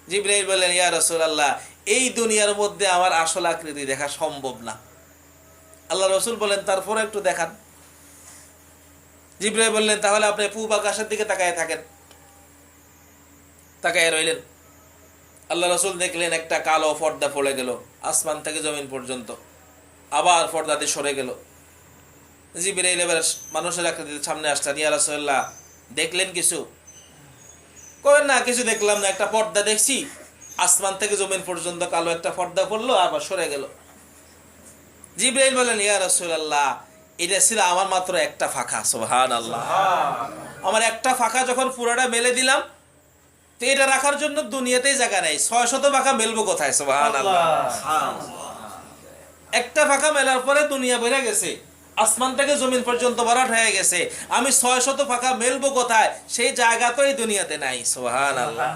জিবরাইল বললেন, ইয়া রাসূলুল্লাহ, এই দুনিয়ার মধ্যে আমার আসল আকৃতি দেখা সম্ভব না। আল্লাহ রাসূল বলেন, তারপরে একটু দেখান। জিবরাইল বললেন, তাহলে আপনি পূব আকাশের দিকে তাকায় থাকেন। তাকায় রইলেন। আল্লাহ রাসূল দেখলেন একটা কালো পর্দা পড়ে গেল আসমান থেকে জমিন পর্যন্ত, আবার পর্দাতে সরে গেল। জিবরাইল এবার মানুষের আকৃতিতে সামনে আসছেন। ইয়া রাসূলুল্লাহ, দেখলেন কিছু? কই না, কিছু দেখলাম না, একটা পর্দা দেখছি, আসমান থেকে জমিন পর্যন্ত কালো একটা পর্দা পড়লো, আবার সরে গেল। জিবরাইল বলেন, ইয়া রাসূলুল্লাহ, এটা ছিল আমার মাত্র একটা ফাঁকা। সুবহানাল্লাহ। আমার একটা ফাঁকা যখন পুরোটা মেলে দিলাম, তো এটা রাখার জন্য দুনিয়াতেই জায়গা নেই। 600 পাখা মেলবো কোথায়? সুবহানাল্লাহ। একটা পাখা মেলার পরে দুনিয়া বেড়ে গেছে, আসমান থেকে জমিন পর্যন্ত ভরাট হয়ে গেছে। আমি 600 পাখা মেলবো কোথায়? সেই জায়গা তো এই দুনিয়াতে নাই। সুবহানাল্লাহ।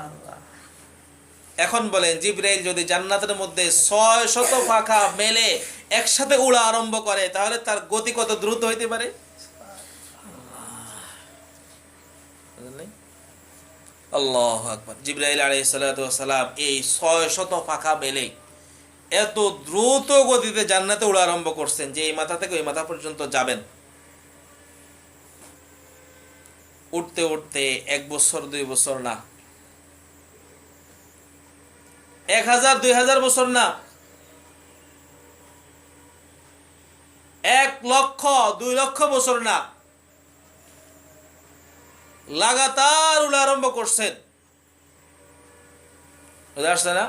এখন বলেন, জিবরাইল যদি জান্নাতের মধ্যে 600 পাখা মেলে একসাথে উড়া আরম্ভ করে, তাহলে তার গতি কত দ্রুত হইতে পারে? আল্লাহু আকবার। জিবরাইল আলাইহিস সালাতু ওয়াস সালাম এই 600 পাখা মেলে এত দ্রুত গতিতে জান্নাতে উড়া আরম্ভ করছেন যে এই মাথা থেকে ওই মাথা পর্যন্ত যাবেন। উঠতে উঠতে 1 বছর 2 বছর না, 1000 2000 বছর না, 1 লক্ষ 2 লক্ষ বছর না, লাগাতার উড়া আরম্ভ করছেন। বুঝা আসছে না?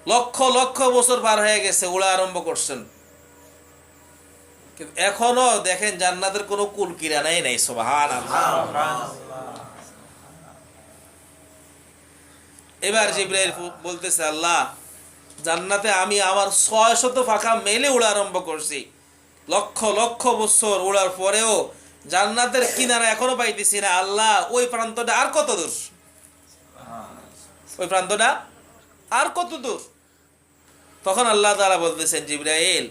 লক্ষ লক্ষ বছর পার হয়ে গেছে, উড়া আরম্ভ করছেন, কিন্তু এখনো দেখেন জান্নাতের কোনো কুল কিরানাই নাই। সুবহানাল্লাহ। এবার জিবরাইল বলতেছে, আল্লাহ, জান্নাতে আমি আমার 600 পাখা মেলে উড়া আরম্ভ করছি, লক্ষ লক্ষ বছর উড়ার পরেও জান্নাতের কিনারা এখনো পাইতেছি না। আল্লাহ, ওই প্রান্তটা আর কত দূর? ওই প্রান্তটা আর কত দূর? তখন আল্লাহ তাআলা বলতেছেন, জিবরাইল,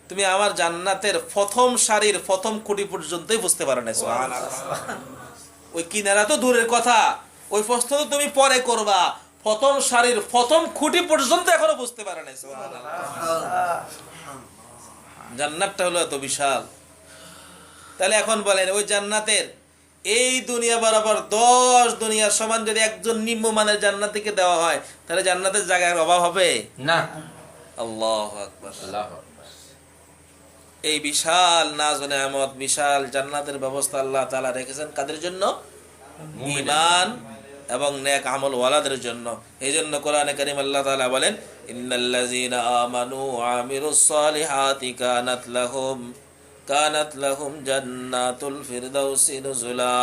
তুমি আমার জান্নাতের প্রথম সারির প্রথম খুঁটি পর্যন্তই বুঝতে পারো না। সুবহানাল্লাহ। ওই কিনারা তো দূরের কথা, ওই প্রশ্ন তো তুমি পরে করবা, প্রথম সারির প্রথম খুঁটি পর্যন্ত এখনো বুঝতে পারো না। সুবহানাল্লাহ। জান্নাতটা হলো এত বিশাল। তাহলে এখন বলেন, ওই জান্নাতের এই দুনিয়া বরাবর 10 দুনিয়ার সমান যদি একজন নিম্নমানের জান্নাতীকে দেওয়া হয়, তাহলে জান্নাতের জায়গার অভাব হবে না। আল্লাহু আকবার। আল্লাহু আকবার। এই বিশাল নাজ ও নেয়ামত, বিশাল জান্নাতের ব্যবস্থা আল্লাহ তাআলা রেখেছেন কাদের জন্য? ঈমান এবং নেক আমল ওয়ালাদের জন্য। এইজন্য কোরআনে কারীম আল্লাহ তাআলা বলেন, ইন্নাল্লাযীনা আমানু ওয়া আমিলুস সালিহাতি কানাত লাহুম জান্নাতুল ফিরদাউসি নুজুলা।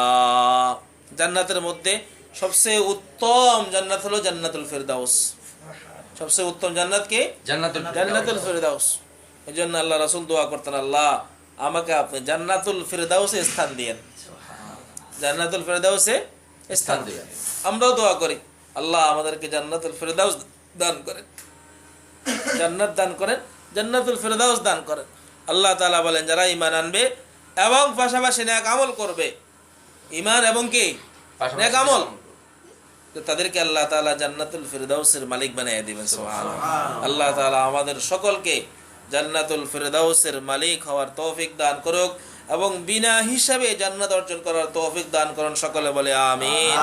জান্নাতের মধ্যে সবচেয়ে উত্তম জান্নাত হলো জান্নাতুল ফিরদাউস। সবচেয়ে উত্তম জান্নাত কি? জান্নাতুল ফিরদাউস। এজন্য আল্লাহ রাসূল দোয়া করতেন, আল্লাহ, আমাকে আপনি জান্নাতুল ফিরদাউসে স্থান দিয়েন, জান্নাতুল ফিরদাউসে স্থান দিয়েন। আমরাও দোয়া করি, আল্লাহ আমাদেরকে জান্নাতুল ফিরদাউস দান করেন, জান্নাত দান করেন, জান্নাতুল ফিরদাউস দান করেন। আল্লাহ তাআলা বলেন, যারা ঈমান আনবে এবং পাশাপাশি নেক আমল করবে, ঈমান এবং কি নেক আমল, তো তাদেরকে আল্লাহ তাআলা জান্নাতুল ফিরদাউসের মালিক বানিয়ে দিবেন। সুবহানাল্লাহ। আল্লাহ তাআলা আমাদের সকলকে জান্নাতুল ফিরদাউসের মালিক হওয়ার তৌফিক দান করুক এবং বিনা হিসাবে জান্নাত অর্জন করার তৌফিক দান করুন। সকলে বলে আমিন।